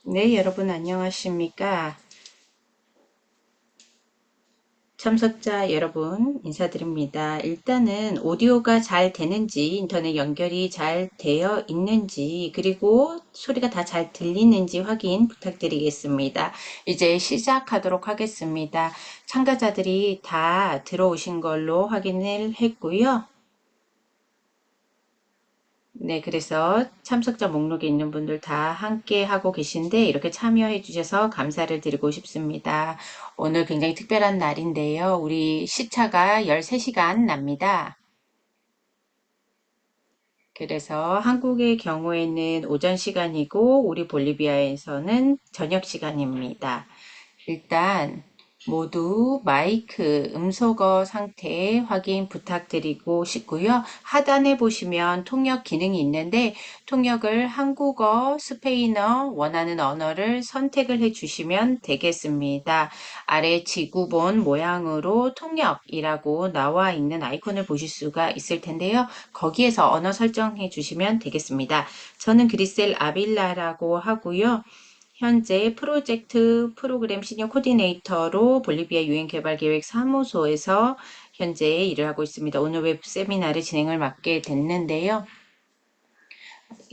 네, 여러분 안녕하십니까? 참석자 여러분 인사드립니다. 일단은 오디오가 잘 되는지, 인터넷 연결이 잘 되어 있는지, 그리고 소리가 다 잘 들리는지 확인 부탁드리겠습니다. 이제 시작하도록 하겠습니다. 참가자들이 다 들어오신 걸로 확인을 했고요. 네, 그래서 참석자 목록에 있는 분들 다 함께 하고 계신데 이렇게 참여해 주셔서 감사를 드리고 싶습니다. 오늘 굉장히 특별한 날인데요. 우리 시차가 13시간 납니다. 그래서 한국의 경우에는 오전 시간이고 우리 볼리비아에서는 저녁 시간입니다. 일단 모두 마이크 음소거 상태 확인 부탁드리고 싶고요. 하단에 보시면 통역 기능이 있는데 통역을 한국어, 스페인어 원하는 언어를 선택을 해 주시면 되겠습니다. 아래 지구본 모양으로 통역이라고 나와 있는 아이콘을 보실 수가 있을 텐데요. 거기에서 언어 설정해 주시면 되겠습니다. 저는 그리셀 아빌라라고 하고요. 현재 프로젝트 프로그램 시니어 코디네이터로 볼리비아 유엔개발계획 사무소에서 현재 일을 하고 있습니다. 오늘 웹 세미나를 진행을 맡게 됐는데요.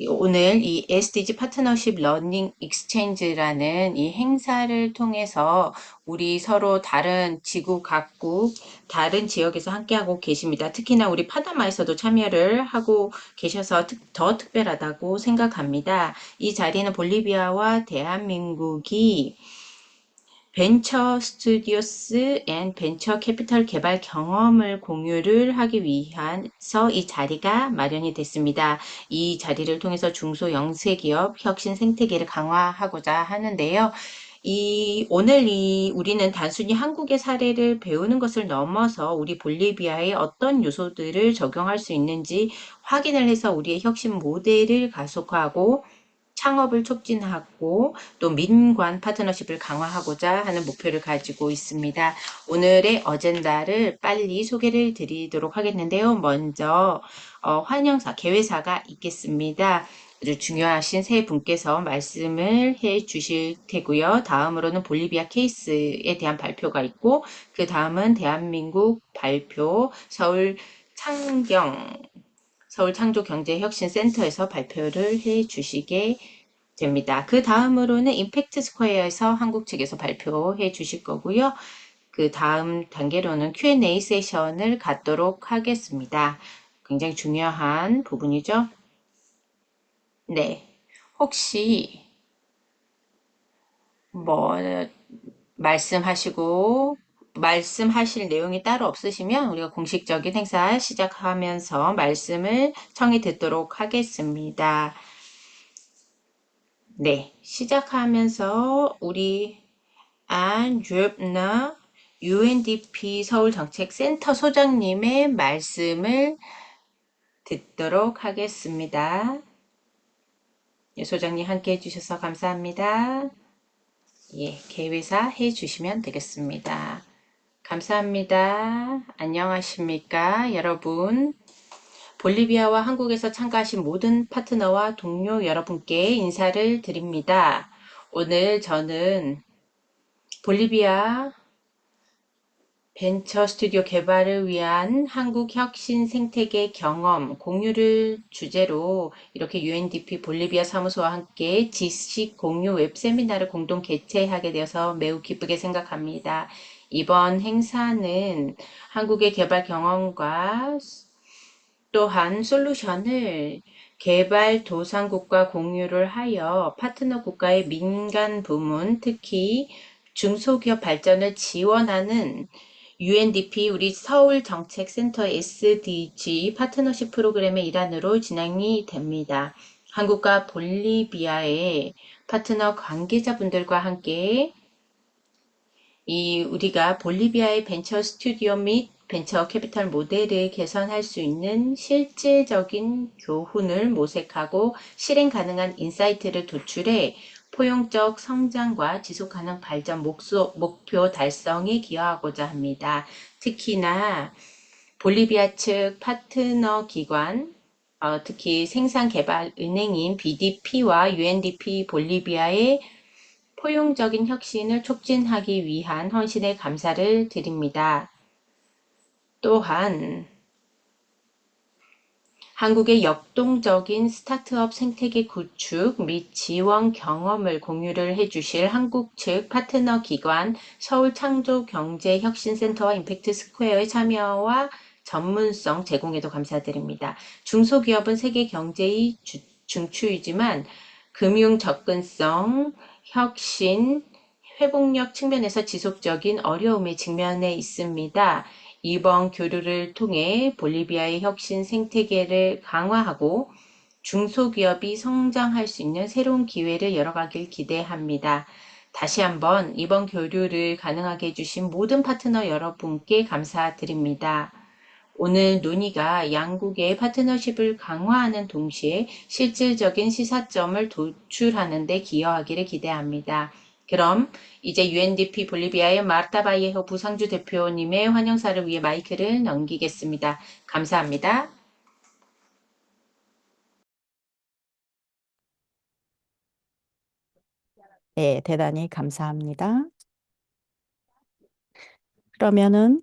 오늘 이 SDG 파트너십 러닝 익스체인지라는 이 행사를 통해서 우리 서로 다른 지구 각국 다른 지역에서 함께하고 계십니다. 특히나 우리 파나마에서도 참여를 하고 계셔서 더 특별하다고 생각합니다. 이 자리는 볼리비아와 대한민국이 벤처 스튜디오스 앤 벤처 캐피털 개발 경험을 공유를 하기 위해서 이 자리가 마련이 됐습니다. 이 자리를 통해서 중소영세기업 혁신 생태계를 강화하고자 하는데요. 오늘 우리는 단순히 한국의 사례를 배우는 것을 넘어서 우리 볼리비아에 어떤 요소들을 적용할 수 있는지 확인을 해서 우리의 혁신 모델을 가속화하고 창업을 촉진하고 또 민관 파트너십을 강화하고자 하는 목표를 가지고 있습니다. 오늘의 어젠다를 빨리 소개를 드리도록 하겠는데요. 먼저 환영사, 개회사가 있겠습니다. 아주 중요하신 세 분께서 말씀을 해 주실 테고요. 다음으로는 볼리비아 케이스에 대한 발표가 있고 그 다음은 대한민국 발표, 서울창조경제혁신센터에서 발표를 해 주시게 됩니다. 그 다음으로는 임팩트 스퀘어에서 한국 측에서 발표해 주실 거고요. 그 다음 단계로는 Q&A 세션을 갖도록 하겠습니다. 굉장히 중요한 부분이죠. 네. 혹시 뭐 말씀하실 내용이 따로 없으시면 우리가 공식적인 행사 시작하면서 말씀을 청해 듣도록 하겠습니다. 네, 시작하면서 우리 안 유럽나 UNDP 서울정책센터 소장님의 말씀을 듣도록 하겠습니다. 예, 소장님 함께 해주셔서 감사합니다. 예, 개회사 해주시면 되겠습니다. 감사합니다. 안녕하십니까, 여러분. 볼리비아와 한국에서 참가하신 모든 파트너와 동료 여러분께 인사를 드립니다. 오늘 저는 볼리비아 벤처 스튜디오 개발을 위한 한국 혁신 생태계 경험 공유를 주제로 이렇게 UNDP 볼리비아 사무소와 함께 지식 공유 웹 세미나를 공동 개최하게 되어서 매우 기쁘게 생각합니다. 이번 행사는 한국의 개발 경험과 또한 솔루션을 개발도상국과 공유를 하여 파트너 국가의 민간 부문, 특히 중소기업 발전을 지원하는 UNDP 우리 서울정책센터 SDG 파트너십 프로그램의 일환으로 진행이 됩니다. 한국과 볼리비아의 파트너 관계자분들과 함께 우리가 볼리비아의 벤처 스튜디오 및 벤처 캐피탈 모델을 개선할 수 있는 실질적인 교훈을 모색하고 실행 가능한 인사이트를 도출해 포용적 성장과 지속가능 발전 목표 달성에 기여하고자 합니다. 특히나 볼리비아 측 파트너 기관, 특히 생산개발은행인 BDP와 UNDP 볼리비아의 포용적인 혁신을 촉진하기 위한 헌신에 감사를 드립니다. 또한 한국의 역동적인 스타트업 생태계 구축 및 지원 경험을 공유를 해주실 한국 측 파트너 기관 서울창조경제혁신센터와 임팩트 스퀘어의 참여와 전문성 제공에도 감사드립니다. 중소기업은 세계 경제의 중추이지만 금융 접근성, 혁신, 회복력 측면에서 지속적인 어려움에 직면해 있습니다. 이번 교류를 통해 볼리비아의 혁신 생태계를 강화하고 중소기업이 성장할 수 있는 새로운 기회를 열어가길 기대합니다. 다시 한번 이번 교류를 가능하게 해주신 모든 파트너 여러분께 감사드립니다. 오늘 논의가 양국의 파트너십을 강화하는 동시에 실질적인 시사점을 도출하는 데 기여하기를 기대합니다. 그럼 이제 UNDP 볼리비아의 마르타 바이에호 부상주 대표님의 환영사를 위해 마이크를 넘기겠습니다. 감사합니다. 네, 대단히 감사합니다. 그러면은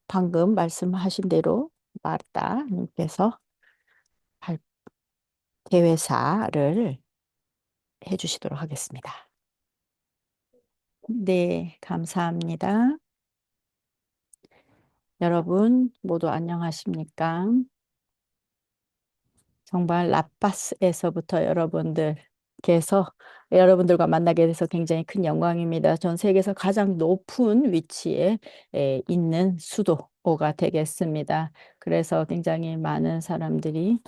방금 말씀하신 대로 마르타님께서 대회사를 해주시도록 하겠습니다. 네, 감사합니다. 여러분 모두 안녕하십니까? 정말 라파스에서부터 여러분들과 만나게 돼서 굉장히 큰 영광입니다. 전 세계에서 가장 높은 위치에 있는 수도가 되겠습니다. 그래서 굉장히 많은 사람들이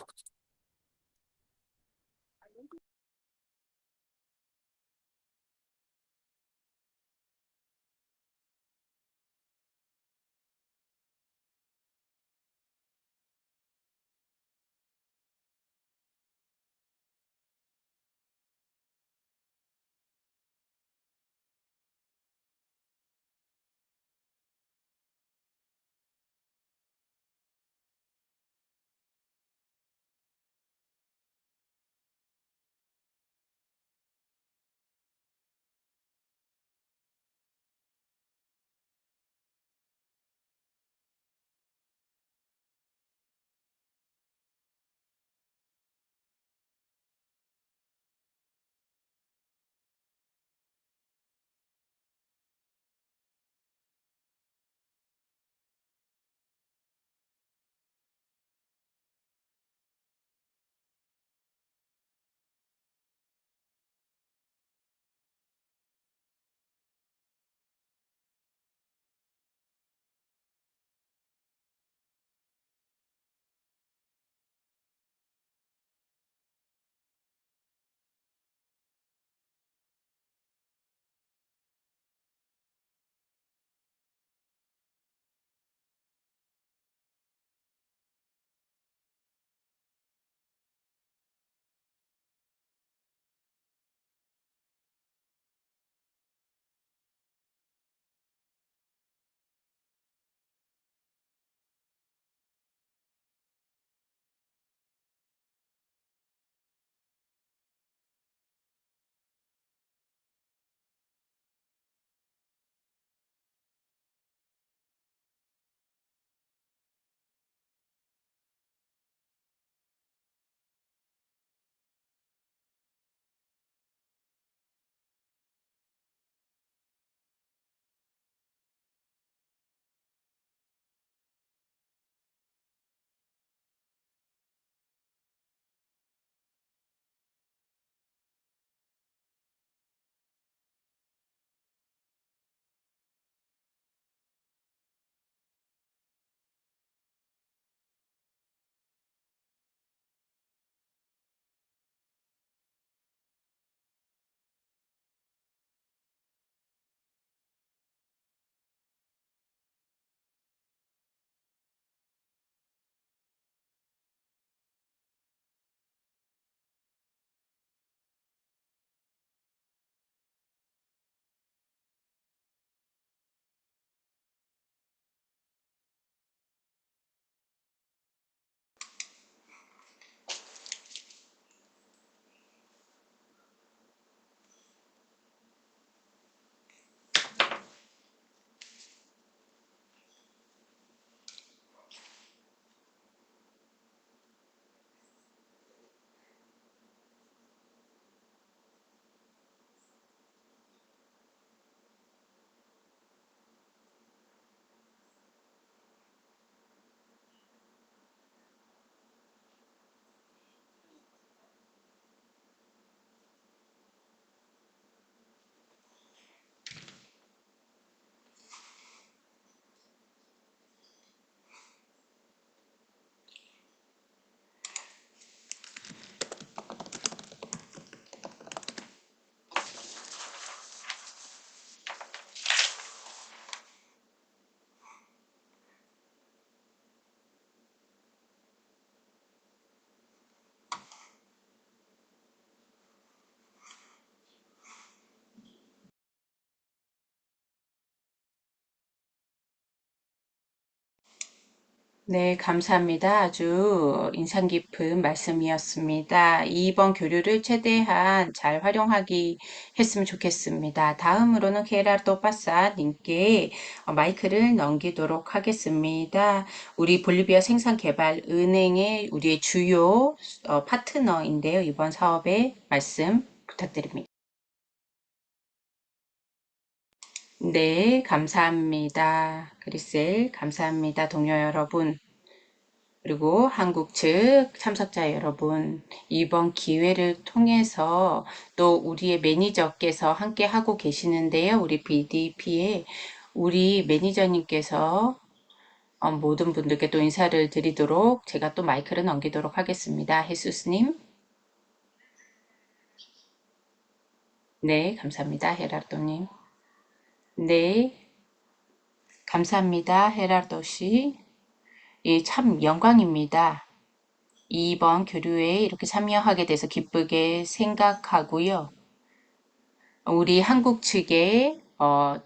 네, 감사합니다. 아주 인상 깊은 말씀이었습니다. 이번 교류를 최대한 잘 활용하기 했으면 좋겠습니다. 다음으로는 게라르도 바사 님께 마이크를 넘기도록 하겠습니다. 우리 볼리비아 생산개발은행의 우리의 주요 파트너인데요. 이번 사업의 말씀 부탁드립니다. 네, 감사합니다. 그리셀, 감사합니다. 동료 여러분. 그리고 한국 측 참석자 여러분, 이번 기회를 통해서 또 우리의 매니저께서 함께 하고 계시는데요. 우리 BDP의 우리 매니저님께서 모든 분들께 또 인사를 드리도록 제가 또 마이크를 넘기도록 하겠습니다. 헤수스님. 네, 감사합니다. 헤라르도님. 네, 감사합니다. 헤라르도 씨. 예, 참 영광입니다. 이번 교류에 이렇게 참여하게 돼서 기쁘게 생각하고요. 우리 한국 측에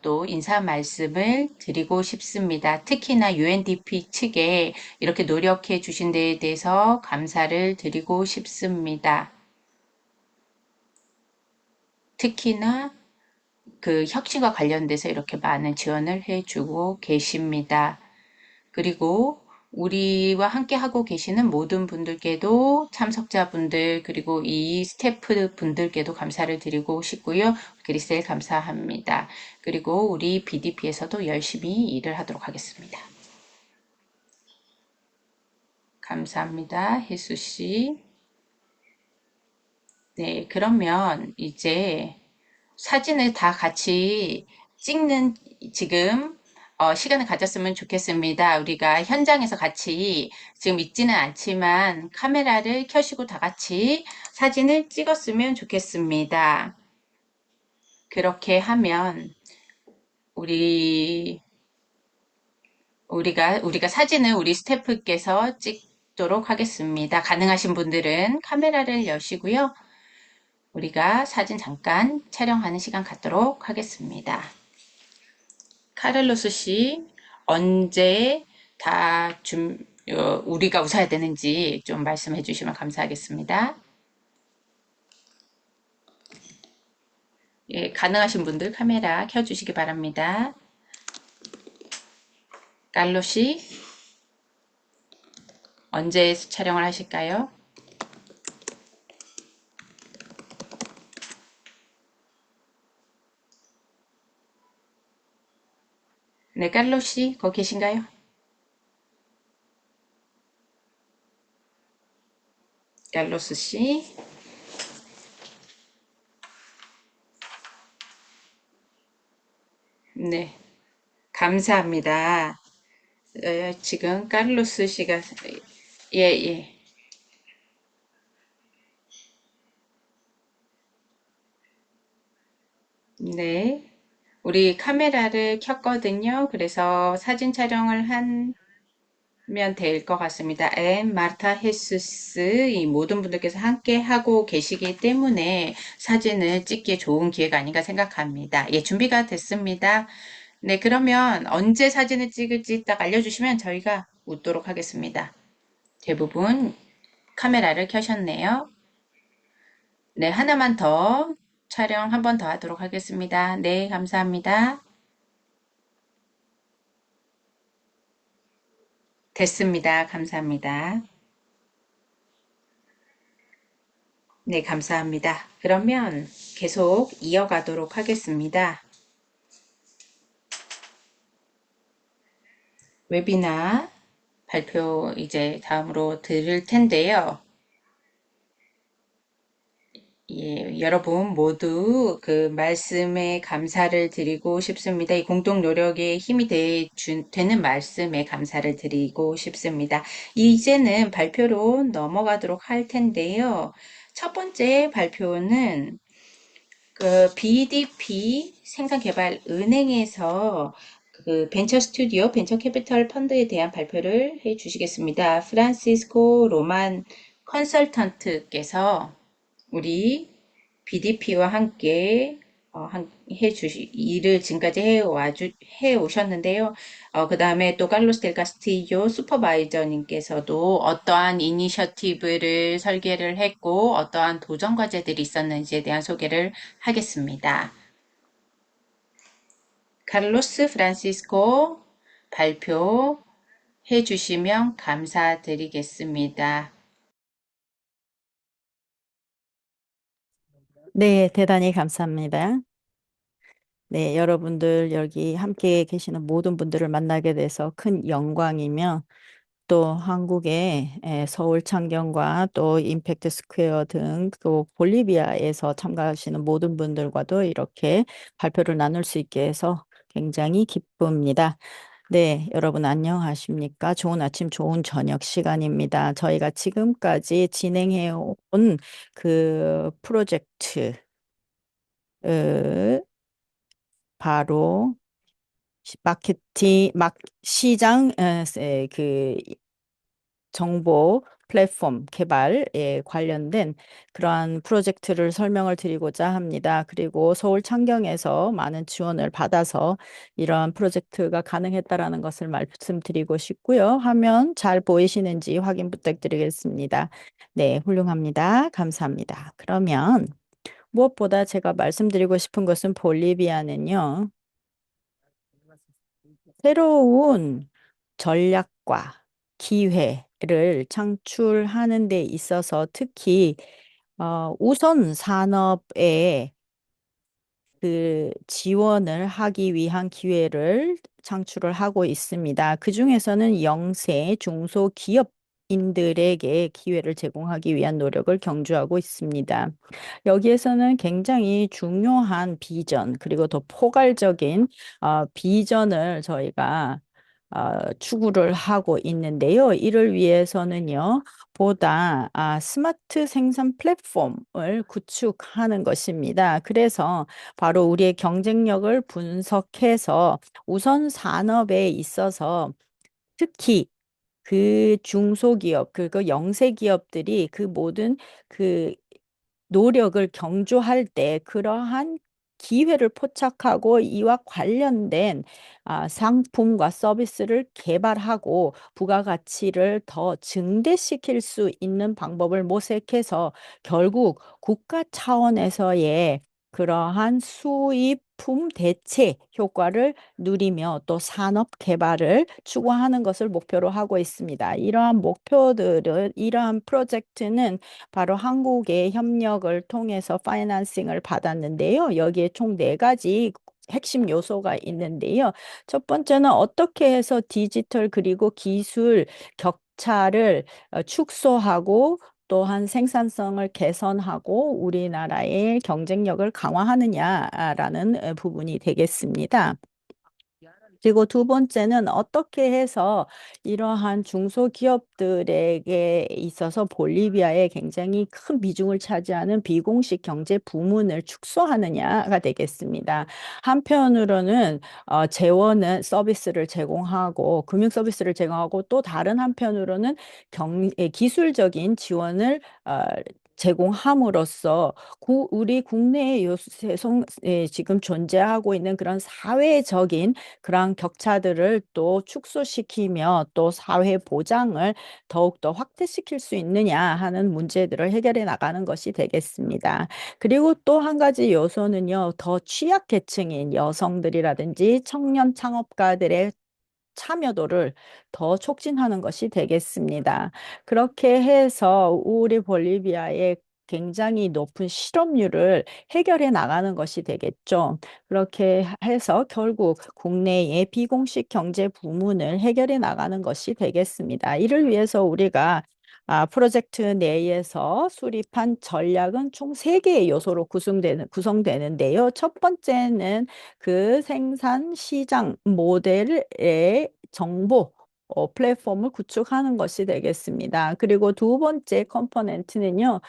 또 인사 말씀을 드리고 싶습니다. 특히나 UNDP 측에 이렇게 노력해 주신 데에 대해서 감사를 드리고 싶습니다. 특히나 그 혁신과 관련돼서 이렇게 많은 지원을 해주고 계십니다. 그리고 우리와 함께 하고 계시는 모든 분들께도 참석자분들 그리고 이 스태프 분들께도 감사를 드리고 싶고요. 그리스에 감사합니다. 그리고 우리 BDP에서도 열심히 일을 하도록 하겠습니다. 감사합니다. 혜수 씨. 네, 그러면 이제 사진을 다 같이 찍는 지금 시간을 가졌으면 좋겠습니다. 우리가 현장에서 같이 지금 있지는 않지만 카메라를 켜시고 다 같이 사진을 찍었으면 좋겠습니다. 그렇게 하면 우리 우리가 사진을 우리 스태프께서 찍도록 하겠습니다. 가능하신 분들은 카메라를 여시고요. 우리가 사진 잠깐 촬영하는 시간 갖도록 하겠습니다. 카를로스 씨, 언제 우리가 웃어야 되는지 좀 말씀해 주시면 감사하겠습니다. 예, 가능하신 분들 카메라 켜주시기 바랍니다. 깔로 씨, 언제 촬영을 하실까요? 네, 깔로 씨, 거기 계신가요? 깔로스 씨, 네, 감사합니다. 지금 깔로스 씨가 예, 예. 네. 우리 카메라를 켰거든요. 그래서 사진 촬영을 하면 될 것 같습니다. 마르타 헤수스 이 모든 분들께서 함께 하고 계시기 때문에 사진을 찍기에 좋은 기회가 아닌가 생각합니다. 예, 준비가 됐습니다. 네, 그러면 언제 사진을 찍을지 딱 알려주시면 저희가 웃도록 하겠습니다. 대부분 카메라를 켜셨네요. 네, 하나만 더 촬영 한 번 더 하도록 하겠습니다. 네, 감사합니다. 됐습니다. 감사합니다. 네, 감사합니다. 그러면 계속 이어가도록 하겠습니다. 웨비나 발표 이제 다음으로 드릴 텐데요. 예, 여러분 모두 그 말씀에 감사를 드리고 싶습니다. 이 공동 노력에 힘이 되는 말씀에 감사를 드리고 싶습니다. 이제는 발표로 넘어가도록 할 텐데요. 첫 번째 발표는 그 BDP 생산개발은행에서 그 벤처 스튜디오, 벤처 캐피털 펀드에 대한 발표를 해 주시겠습니다. 프란시스코 로만 컨설턴트께서 우리 BDP와 함께 일을 지금까지 해 오셨는데요. 그 다음에 또 칼로스 델 카스티요 슈퍼바이저님께서도 어떠한 이니셔티브를 설계를 했고, 어떠한 도전 과제들이 있었는지에 대한 소개를 하겠습니다. 카를로스 프란시스코 발표해 주시면 감사드리겠습니다. 네, 대단히 감사합니다. 네, 여러분들 여기 함께 계시는 모든 분들을 만나게 돼서 큰 영광이며 또 한국의 서울 창경과 또 임팩트 스퀘어 등 또 볼리비아에서 참가하시는 모든 분들과도 이렇게 발표를 나눌 수 있게 해서 굉장히 기쁩니다. 네, 여러분 안녕하십니까? 좋은 아침, 좋은 저녁 시간입니다. 저희가 지금까지 진행해 온 그 프로젝트 바로 마케팅, 시장, 그 정보 플랫폼 개발에 관련된 그러한 프로젝트를 설명을 드리고자 합니다. 그리고 서울 창경에서 많은 지원을 받아서 이러한 프로젝트가 가능했다라는 것을 말씀드리고 싶고요. 화면 잘 보이시는지 확인 부탁드리겠습니다. 네, 훌륭합니다. 감사합니다. 그러면 무엇보다 제가 말씀드리고 싶은 것은 볼리비아는요. 새로운 전략과 기회를 창출하는 데 있어서 특히 우선 산업에 그 지원을 하기 위한 기회를 창출을 하고 있습니다. 그중에서는 영세, 중소기업인들에게 기회를 제공하기 위한 노력을 경주하고 있습니다. 여기에서는 굉장히 중요한 비전, 그리고 더 포괄적인 비전을 저희가 추구를 하고 있는데요. 이를 위해서는요, 보다 스마트 생산 플랫폼을 구축하는 것입니다. 그래서 바로 우리의 경쟁력을 분석해서 우선 산업에 있어서 특히 그 중소기업, 그리고 영세기업들이 그 모든 그 노력을 경주할 때 그러한 기회를 포착하고 이와 관련된 상품과 서비스를 개발하고 부가가치를 더 증대시킬 수 있는 방법을 모색해서 결국 국가 차원에서의 그러한 수입품 대체 효과를 누리며 또 산업 개발을 추구하는 것을 목표로 하고 있습니다. 이러한 프로젝트는 바로 한국의 협력을 통해서 파이낸싱을 받았는데요. 여기에 총 네 가지 핵심 요소가 있는데요. 첫 번째는 어떻게 해서 디지털 그리고 기술 격차를 축소하고 또한 생산성을 개선하고 우리나라의 경쟁력을 강화하느냐라는 부분이 되겠습니다. 그리고 두 번째는 어떻게 해서 이러한 중소기업들에게 있어서 볼리비아에 굉장히 큰 비중을 차지하는 비공식 경제 부문을 축소하느냐가 되겠습니다. 한편으로는 재원은 서비스를 제공하고 금융 서비스를 제공하고 또 다른 한편으로는 기술적인 지원을 제공함으로써 우리 국내에 요새 지금 존재하고 있는 그런 사회적인 그러한 격차들을 또 축소시키며 또 사회 보장을 더욱더 확대시킬 수 있느냐 하는 문제들을 해결해 나가는 것이 되겠습니다. 그리고 또 한 가지 요소는요, 더 취약계층인 여성들이라든지 청년 창업가들의 참여도를 더 촉진하는 것이 되겠습니다. 그렇게 해서 우리 볼리비아의 굉장히 높은 실업률을 해결해 나가는 것이 되겠죠. 그렇게 해서 결국 국내의 비공식 경제 부문을 해결해 나가는 것이 되겠습니다. 이를 위해서 우리가 프로젝트 내에서 수립한 전략은 총 세개의 요소로 구성되는데요. 첫 번째는 그 생산 시장 모델의 정보 플랫폼을 구축하는 것이 되겠습니다. 그리고 두 번째 컴포넌트는요,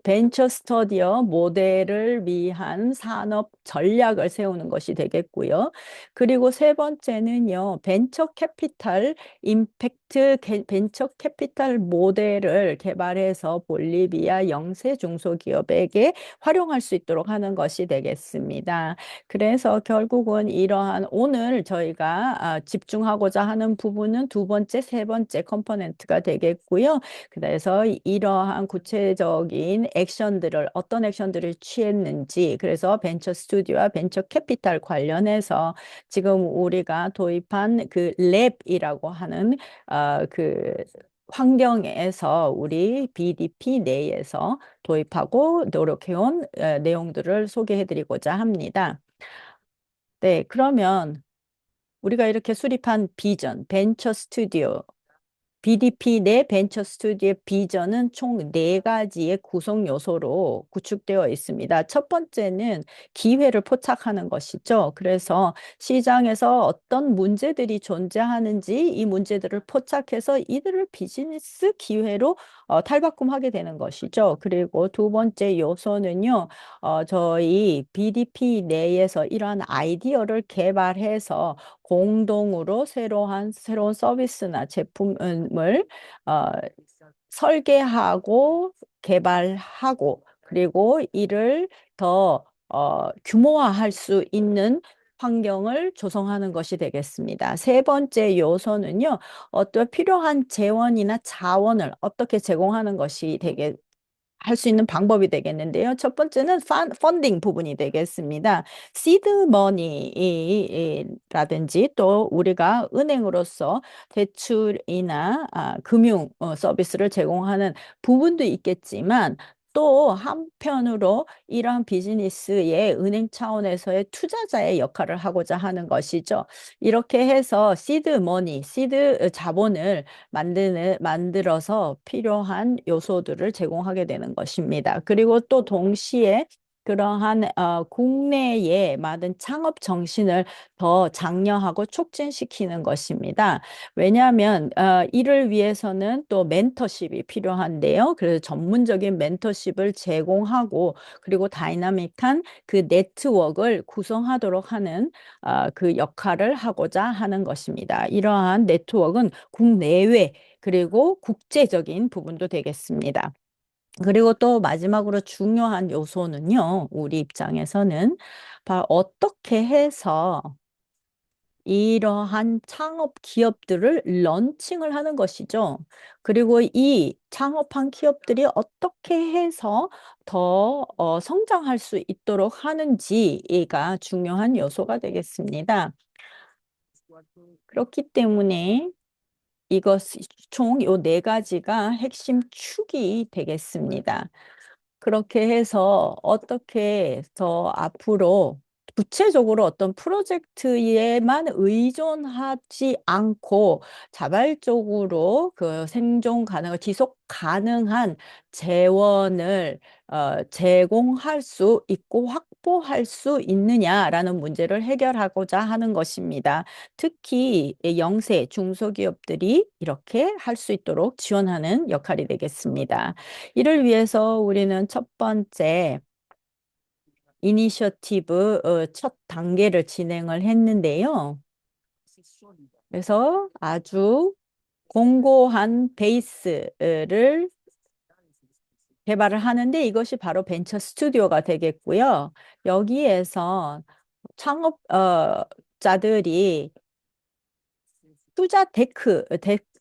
벤처 스터디어 모델을 위한 산업 전략을 세우는 것이 되겠고요. 그리고 세 번째는요, 벤처 캐피탈 임팩트 벤처 캐피탈 모델을 개발해서 볼리비아 영세 중소기업에게 활용할 수 있도록 하는 것이 되겠습니다. 그래서 결국은 이러한 오늘 저희가 집중하고자 하는 부분은 두 번째, 세 번째 컴포넌트가 되겠고요. 그래서 이러한 구체적인 액션들을 어떤 액션들을 취했는지 그래서 벤처 스튜디오와 벤처 캐피탈 관련해서 지금 우리가 도입한 그 랩이라고 하는 그 환경에서 우리 BDP 내에서 도입하고 노력해온 내용들을 소개해드리고자 합니다. 네, 그러면 우리가 이렇게 수립한 비전, 벤처 스튜디오, BDP 내 벤처 스튜디오의 비전은 총 네가지의 구성 요소로 구축되어 있습니다. 첫 번째는 기회를 포착하는 것이죠. 그래서 시장에서 어떤 문제들이 존재하는지 이 문제들을 포착해서 이들을 비즈니스 기회로 탈바꿈하게 되는 것이죠. 그리고 두 번째 요소는요, 저희 BDP 내에서 이러한 아이디어를 개발해서 공동으로 새로운 서비스나 제품을 어, 설계하고 개발하고 그리고 이를 더 규모화할 수 있는 환경을 조성하는 것이 되겠습니다. 세 번째 요소는요, 어떤 필요한 재원이나 자원을 어떻게 제공하는 것이 할 수 있는 방법이 되겠는데요. 첫 번째는 펀딩 부분이 되겠습니다. 시드 머니라든지 또 우리가 은행으로서 대출이나 금융 서비스를 제공하는 부분도 있겠지만 또 한편으로 이러한 비즈니스의 은행 차원에서의 투자자의 역할을 하고자 하는 것이죠. 이렇게 해서 시드 머니, 시드 자본을 만들어서 필요한 요소들을 제공하게 되는 것입니다. 그리고 또 동시에 그러한 국내의 많은 창업 정신을 더 장려하고 촉진시키는 것입니다. 왜냐하면 이를 위해서는 또 멘터십이 필요한데요. 그래서 전문적인 멘터십을 제공하고 그리고 다이나믹한 그 네트워크를 구성하도록 하는 그 역할을 하고자 하는 것입니다. 이러한 네트워크는 국내외 그리고 국제적인 부분도 되겠습니다. 그리고 또 마지막으로 중요한 요소는요, 우리 입장에서는 바로 어떻게 해서 이러한 창업 기업들을 런칭을 하는 것이죠. 그리고 이 창업한 기업들이 어떻게 해서 더 성장할 수 있도록 하는지가 중요한 요소가 되겠습니다. 그렇기 때문에 이것 총 요 네 가지가 핵심 축이 되겠습니다. 그렇게 해서 어떻게 더 앞으로 구체적으로 어떤 프로젝트에만 의존하지 않고 자발적으로 그 생존 가능한 지속 가능한 재원을 제공할 수 있고 확보할 수 있느냐라는 문제를 해결하고자 하는 것입니다. 특히 영세 중소기업들이 이렇게 할 수 있도록 지원하는 역할이 되겠습니다. 이를 위해서 우리는 첫 번째 이니셔티브 첫 단계를 진행을 했는데요. 그래서 아주 공고한 베이스를 개발을 하는데 이것이 바로 벤처 스튜디오가 되겠고요. 여기에서 창업자들이 투자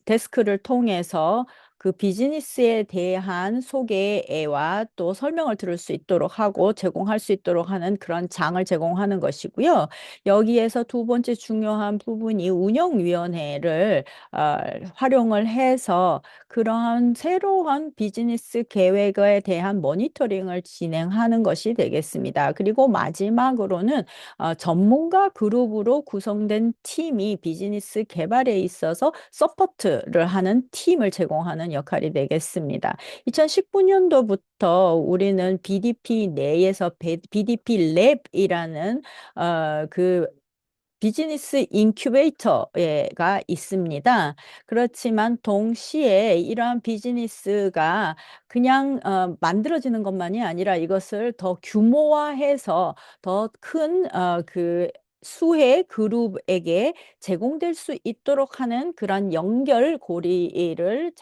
데스크를 통해서 그 비즈니스에 대한 소개와 또 설명을 들을 수 있도록 하고 제공할 수 있도록 하는 그런 장을 제공하는 것이고요. 여기에서 두 번째 중요한 부분이 운영위원회를 어, 활용을 해서 그러한 새로운 비즈니스 계획에 대한 모니터링을 진행하는 것이 되겠습니다. 그리고 마지막으로는 전문가 그룹으로 구성된 팀이 비즈니스 개발에 있어서 서포트를 하는 팀을 제공하는 역할이 되겠습니다. 2019년도부터 우리는 BDP 내에서 BDP 랩이라는 그 비즈니스 인큐베이터가 있습니다. 그렇지만 동시에 이러한 비즈니스가 그냥 만들어지는 것만이 아니라 이것을 더 규모화해서 더 큰 수혜 그룹에게 제공될 수 있도록 하는 그런 연결고리를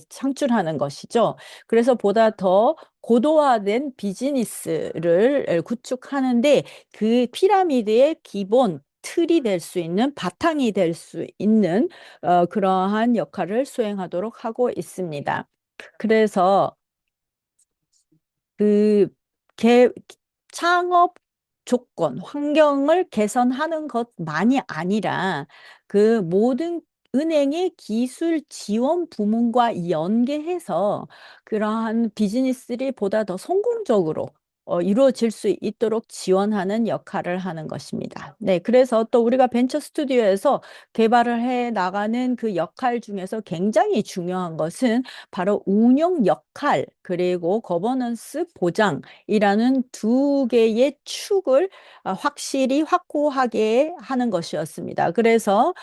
창출하는 것이죠. 그래서 보다 더 고도화된 비즈니스를 구축하는데 그 피라미드의 기본 틀이 될 수 있는 바탕이 될 수 있는 그러한 역할을 수행하도록 하고 있습니다. 그래서 그 개, 창업 조건, 환경을 개선하는 것만이 아니라 그 모든 은행의 기술 지원 부문과 연계해서 그러한 비즈니스를 보다 더 성공적으로 이루어질 수 있도록 지원하는 역할을 하는 것입니다. 네, 그래서 또 우리가 벤처 스튜디오에서 개발을 해 나가는 그 역할 중에서 굉장히 중요한 것은 바로 운영 역할 그리고 거버넌스 보장이라는 두 개의 축을 확실히 확고하게 하는 것이었습니다. 그래서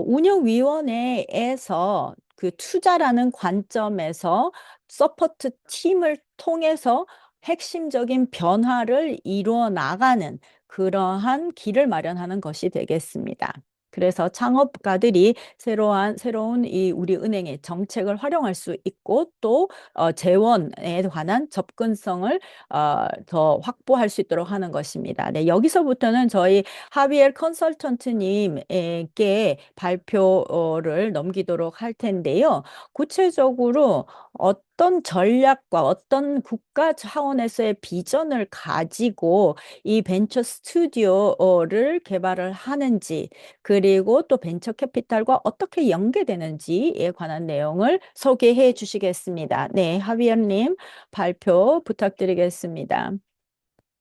운영위원회에서 그 투자라는 관점에서 서포트 팀을 통해서 핵심적인 변화를 이루어 나가는 그러한 길을 마련하는 것이 되겠습니다. 그래서 창업가들이 새로운 이 우리 은행의 정책을 활용할 수 있고 또 재원에 관한 접근성을 더 확보할 수 있도록 하는 것입니다. 네, 여기서부터는 저희 하비엘 컨설턴트님에게 발표를 넘기도록 할 텐데요. 구체적으로 어떤 전략과 어떤 국가 차원에서의 비전을 가지고 이 벤처 스튜디오를 개발을 하는지 그리고 또 벤처 캐피탈과 어떻게 연계되는지에 관한 내용을 소개해 주시겠습니다. 네, 하비엘님 발표 부탁드리겠습니다.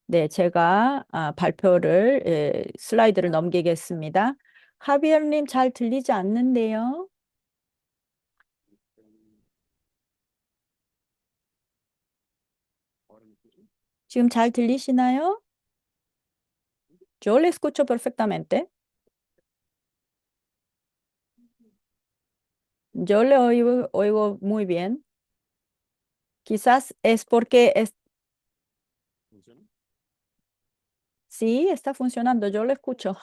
네, 제가 발표를 슬라이드를 넘기겠습니다. 하비엘님 잘 들리지 않는데요. 지금 잘 들리시나요? Yo le escucho perfectamente. Yo le oigo muy bien. Quizás es porque sí, está funcionando. Yo le escucho.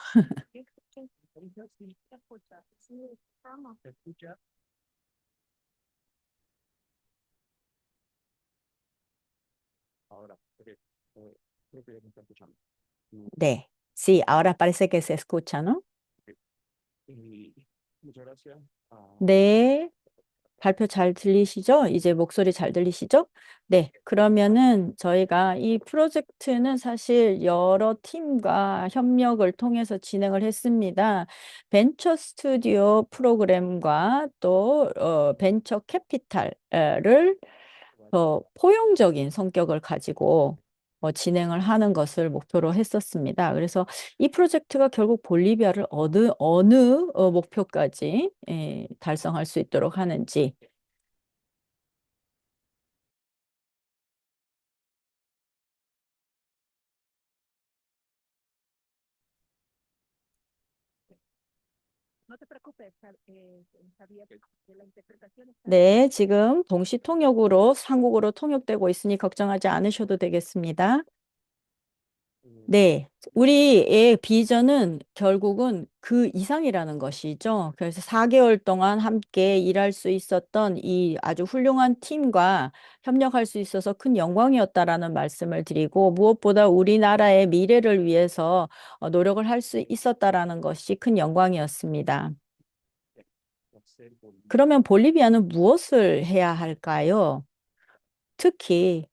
네. Sí, ahora parece que se escucha, ¿no? 네. 발표 잘 들리시죠? 이제 목소리 잘 들리시죠? 네. 그러면은 저희가 이 프로젝트는 사실 여러 팀과 협력을 통해서 진행을 했습니다. 벤처 스튜디오 프로그램과 또 벤처 캐피탈을 더 포용적인 성격을 가지고 진행을 하는 것을 목표로 했었습니다. 그래서 이 프로젝트가 결국 볼리비아를 어느 목표까지 달성할 수 있도록 하는지. 네, 지금 동시 통역으로 한국어로 통역되고 있으니 걱정하지 않으셔도 되겠습니다. 네, 우리의 비전은 결국은 그 이상이라는 것이죠. 그래서 4개월 동안 함께 일할 수 있었던 이 아주 훌륭한 팀과 협력할 수 있어서 큰 영광이었다라는 말씀을 드리고 무엇보다 우리나라의 미래를 위해서 노력을 할 수 있었다라는 것이 큰 영광이었습니다. 그러면 볼리비아는 무엇을 해야 할까요? 특히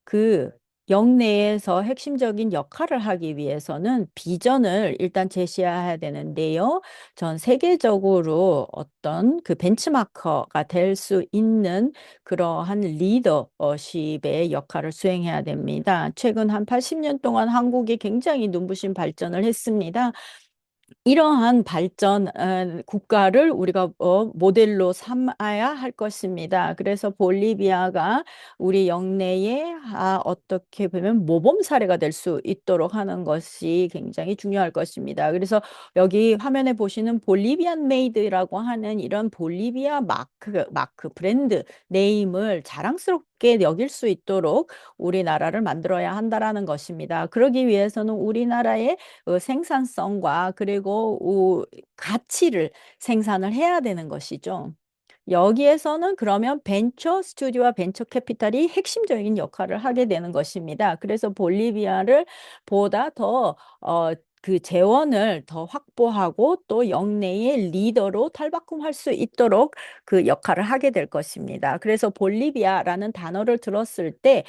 그 영내에서 핵심적인 역할을 하기 위해서는 비전을 일단 제시해야 되는데요. 전 세계적으로 어떤 그 벤치마커가 될 수 있는 그러한 리더십의 역할을 수행해야 됩니다. 최근 한 80년 동안 한국이 굉장히 눈부신 발전을 했습니다. 이러한 발전 국가를 우리가 모델로 삼아야 할 것입니다. 그래서 볼리비아가 우리 영내에 어떻게 보면 모범 사례가 될 수 있도록 하는 것이 굉장히 중요할 것입니다. 그래서 여기 화면에 보시는 볼리비안 메이드라고 하는 이런 볼리비아 마크 브랜드 네임을 자랑스럽게 높게 여길 수 있도록 우리나라를 만들어야 한다라는 것입니다. 그러기 위해서는 우리나라의 생산성과 그리고 가치를 생산을 해야 되는 것이죠. 여기에서는 그러면 벤처 스튜디오와 벤처 캐피탈이 핵심적인 역할을 하게 되는 것입니다. 그래서 볼리비아를 보다 더 그 재원을 더 확보하고 또 영내의 리더로 탈바꿈할 수 있도록 그 역할을 하게 될 것입니다. 그래서 볼리비아라는 단어를 들었을 때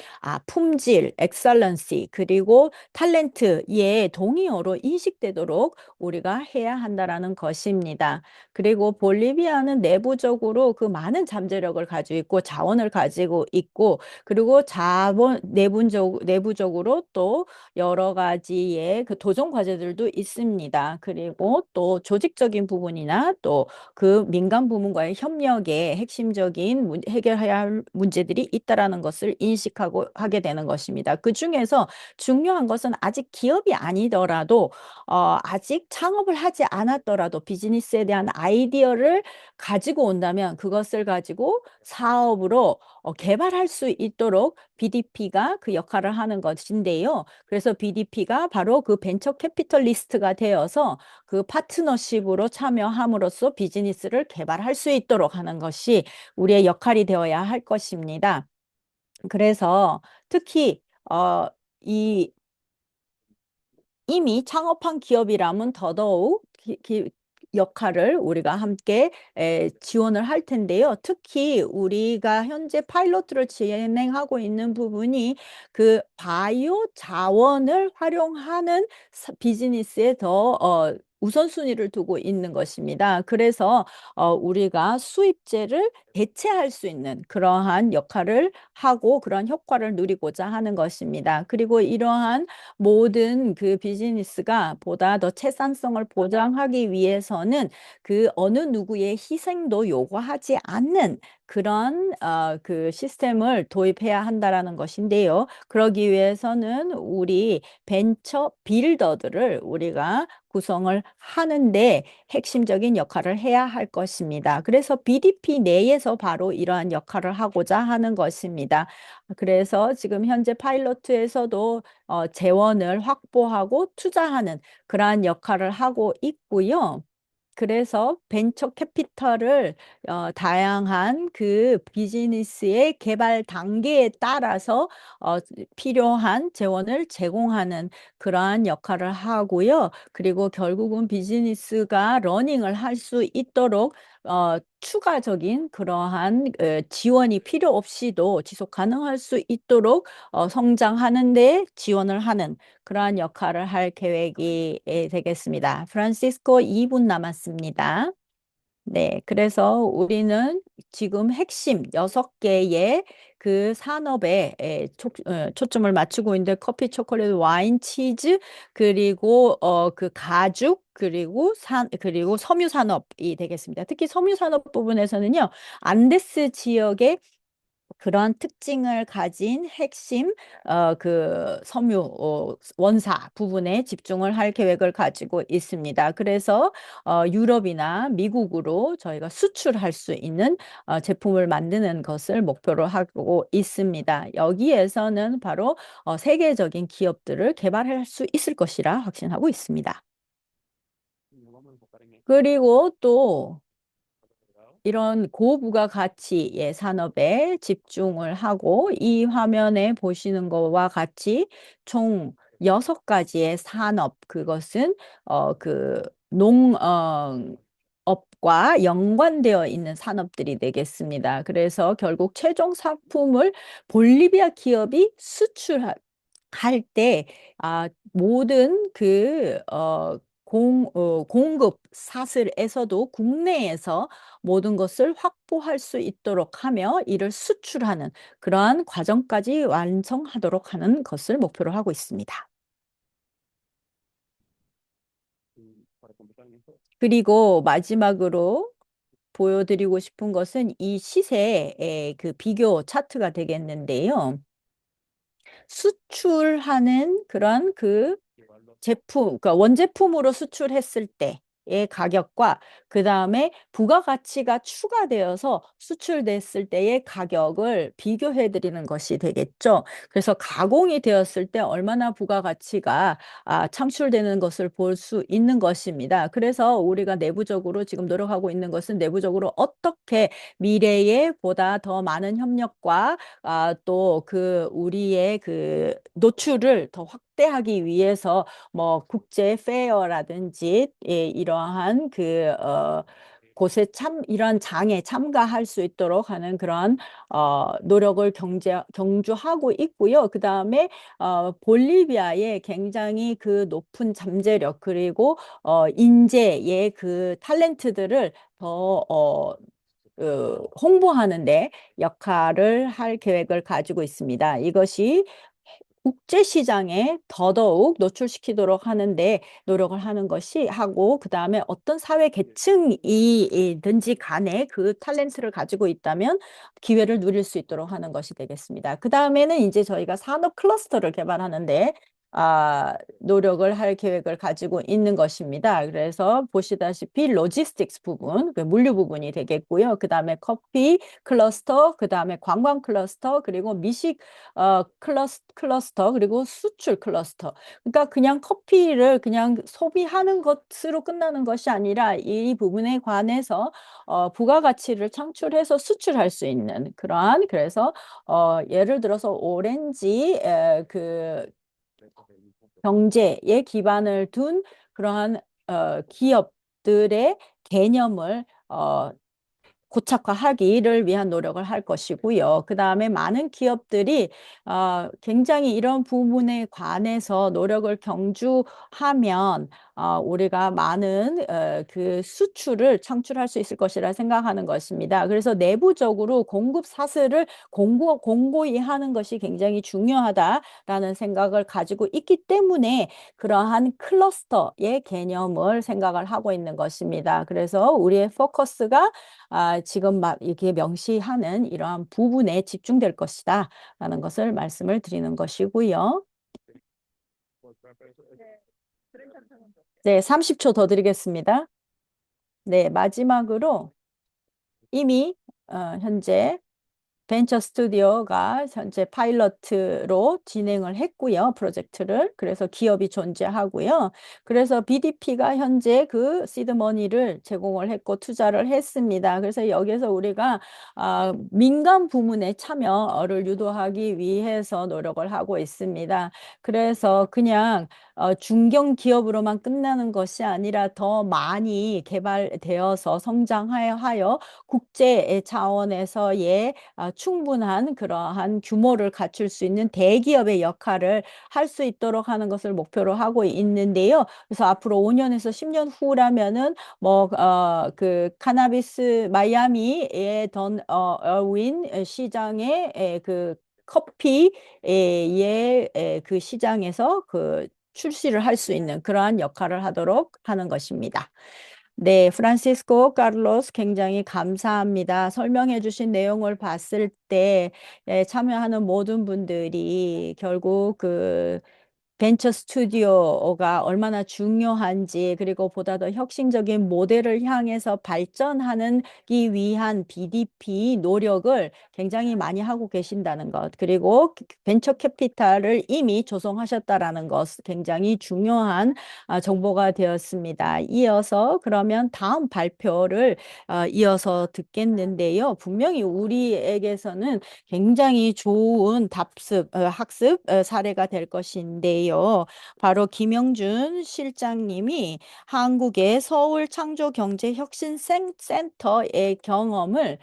품질, 엑설런시 그리고 탤런트의 동의어로 인식되도록 우리가 해야 한다라는 것입니다. 그리고 볼리비아는 내부적으로 그 많은 잠재력을 가지고 있고 자원을 가지고 있고 그리고 내부적으로 또 여러 가지의 그 도전 과제들도 있습니다. 그리고 또 조직적인 부분이나 또 그 민간 부문과의 협력에 핵심적인 해결해야 할 문제들이 있다라는 것을 인식하고 하게 되는 것입니다. 그 중에서 중요한 것은 아직 기업이 아니더라도 아직 창업을 하지 않았더라도 비즈니스에 대한 아이디어를 가지고 온다면 그것을 가지고 사업으로 개발할 수 있도록 BDP가 그 역할을 하는 것인데요. 그래서 BDP가 바로 그 벤처 캐피털리스트가 되어서 그 파트너십으로 참여함으로써 비즈니스를 개발할 수 있도록 하는 것이 우리의 역할이 되어야 할 것입니다. 그래서 특히 이 이미 창업한 기업이라면 더더욱 역할을 우리가 함께 지원을 할 텐데요. 특히 우리가 현재 파일럿을 진행하고 있는 부분이 그 바이오 자원을 활용하는 비즈니스에 더 우선순위를 두고 있는 것입니다. 그래서 우리가 수입제를 대체할 수 있는 그러한 역할을 하고 그런 효과를 누리고자 하는 것입니다. 그리고 이러한 모든 그 비즈니스가 보다 더 채산성을 보장하기 위해서는 그 어느 누구의 희생도 요구하지 않는 그런 그 시스템을 도입해야 한다라는 것인데요. 그러기 위해서는 우리 벤처 빌더들을 우리가 구성을 하는데 핵심적인 역할을 해야 할 것입니다. 그래서 BDP 내에서 바로 이러한 역할을 하고자 하는 것입니다. 그래서 지금 현재 파일럿에서도 재원을 확보하고 투자하는 그러한 역할을 하고 있고요. 그래서 벤처 캐피털을 다양한 그 비즈니스의 개발 단계에 따라서 필요한 재원을 제공하는 그러한 역할을 하고요. 그리고 결국은 비즈니스가 러닝을 할 수 있도록 추가적인 그러한 지원이 필요 없이도 지속 가능할 수 있도록 성장하는 데 지원을 하는 그러한 역할을 할 계획이 되겠습니다. 프란시스코 2분 남았습니다. 네, 그래서 우리는 지금 핵심 6개의 그 산업에 초점을 맞추고 있는데 커피, 초콜릿, 와인, 치즈, 그리고 그 가죽, 그리고 섬유 산업이 되겠습니다. 특히 섬유 산업 부분에서는요, 안데스 지역의 그런 특징을 가진 핵심 그 섬유 원사 부분에 집중을 할 계획을 가지고 있습니다. 그래서 유럽이나 미국으로 저희가 수출할 수 있는 제품을 만드는 것을 목표로 하고 있습니다. 여기에서는 바로 세계적인 기업들을 개발할 수 있을 것이라 확신하고 있습니다. 그리고 또 이런 고부가가치의 산업에 집중을 하고 이 화면에 보시는 것과 같이 총 6가지의 산업, 그것은 그 업과 연관되어 있는 산업들이 되겠습니다. 그래서 결국 최종 상품을 볼리비아 기업이 수출할 때 모든 그 공급 사슬에서도 국내에서 모든 것을 확보할 수 있도록 하며 이를 수출하는 그러한 과정까지 완성하도록 하는 것을 목표로 하고 있습니다. 그리고 마지막으로 보여드리고 싶은 것은 이 시세의 그 비교 차트가 되겠는데요. 수출하는 그런 그 제품, 그러니까 원제품으로 수출했을 때 가격과 그 다음에 부가가치가 추가되어서 수출됐을 때의 가격을 비교해 드리는 것이 되겠죠. 그래서 가공이 되었을 때 얼마나 부가가치가 창출되는 것을 볼 수 있는 것입니다. 그래서 우리가 내부적으로 지금 노력하고 있는 것은 내부적으로 어떻게 미래에 보다 더 많은 협력과 또 그 우리의 그 노출을 더 확대하기 위해서 뭐 국제 페어라든지 이러한 곳에 이런 장에 참가할 수 있도록 하는 그런 노력을 경주하고 있고요. 그 다음에 볼리비아의 굉장히 그 높은 잠재력 그리고 인재의 그 탤런트들을 더 홍보하는 데 역할을 할 계획을 가지고 있습니다. 이것이 국제 시장에 더더욱 노출시키도록 하는데 노력을 하는 것이 하고 그다음에 어떤 사회 계층이든지 간에 그 탤런트를 가지고 있다면 기회를 누릴 수 있도록 하는 것이 되겠습니다. 그다음에는 이제 저희가 산업 클러스터를 개발하는데 노력을 할 계획을 가지고 있는 것입니다. 그래서 보시다시피 로지스틱스 부분, 그 물류 부분이 되겠고요. 그다음에 커피 클러스터, 그다음에 관광 클러스터, 그리고 미식 클러스터, 그리고 수출 클러스터. 그러니까 그냥 커피를 그냥 소비하는 것으로 끝나는 것이 아니라 이 부분에 관해서 부가가치를 창출해서 수출할 수 있는 그러한 그래서 예를 들어서 오렌지 경제에 기반을 둔 그러한 기업들의 개념을 고착화하기를 위한 노력을 할 것이고요. 그 다음에 많은 기업들이 굉장히 이런 부분에 관해서 노력을 경주하면 우리가 많은 그 수출을 창출할 수 있을 것이라 생각하는 것입니다. 그래서 내부적으로 공급 사슬을 공고히 하는 것이 굉장히 중요하다라는 생각을 가지고 있기 때문에 그러한 클러스터의 개념을 생각을 하고 있는 것입니다. 그래서 우리의 포커스가 지금 막 이렇게 명시하는 이러한 부분에 집중될 것이다 라는 것을 말씀을 드리는 것이고요. 네, 30초 더 드리겠습니다. 네, 마지막으로 이미 현재 벤처 스튜디오가 현재 파일럿으로 진행을 했고요. 프로젝트를. 그래서 기업이 존재하고요. 그래서 BDP가 현재 그 시드 머니를 제공을 했고 투자를 했습니다. 그래서 여기서 우리가 민간 부문의 참여를 유도하기 위해서 노력을 하고 있습니다. 그래서 그냥 중견 기업으로만 끝나는 것이 아니라 더 많이 개발되어서 성장하여 국제 차원에서의 충분한 그러한 규모를 갖출 수 있는 대기업의 역할을 할 수 있도록 하는 것을 목표로 하고 있는데요. 그래서 앞으로 5년에서 10년 후라면은 그 카나비스 마이애미의 던 어윈 시장의 그 커피의 그 시장에서 그 출시를 할 수 있는 그러한 역할을 하도록 하는 것입니다. 네, 프란시스코 카를로스 굉장히 감사합니다. 설명해 주신 내용을 봤을 때 참여하는 모든 분들이 결국 그 벤처 스튜디오가 얼마나 중요한지 그리고 보다 더 혁신적인 모델을 향해서 발전하기 위한 BDP 노력을 굉장히 많이 하고 계신다는 것 그리고 벤처 캐피탈을 이미 조성하셨다라는 것 굉장히 중요한 정보가 되었습니다. 이어서 그러면 다음 발표를 이어서 듣겠는데요. 분명히 우리에게서는 굉장히 좋은 학습 사례가 될 것인데요. 바로 김영준 실장님이 한국의 서울창조경제혁신센터의 경험을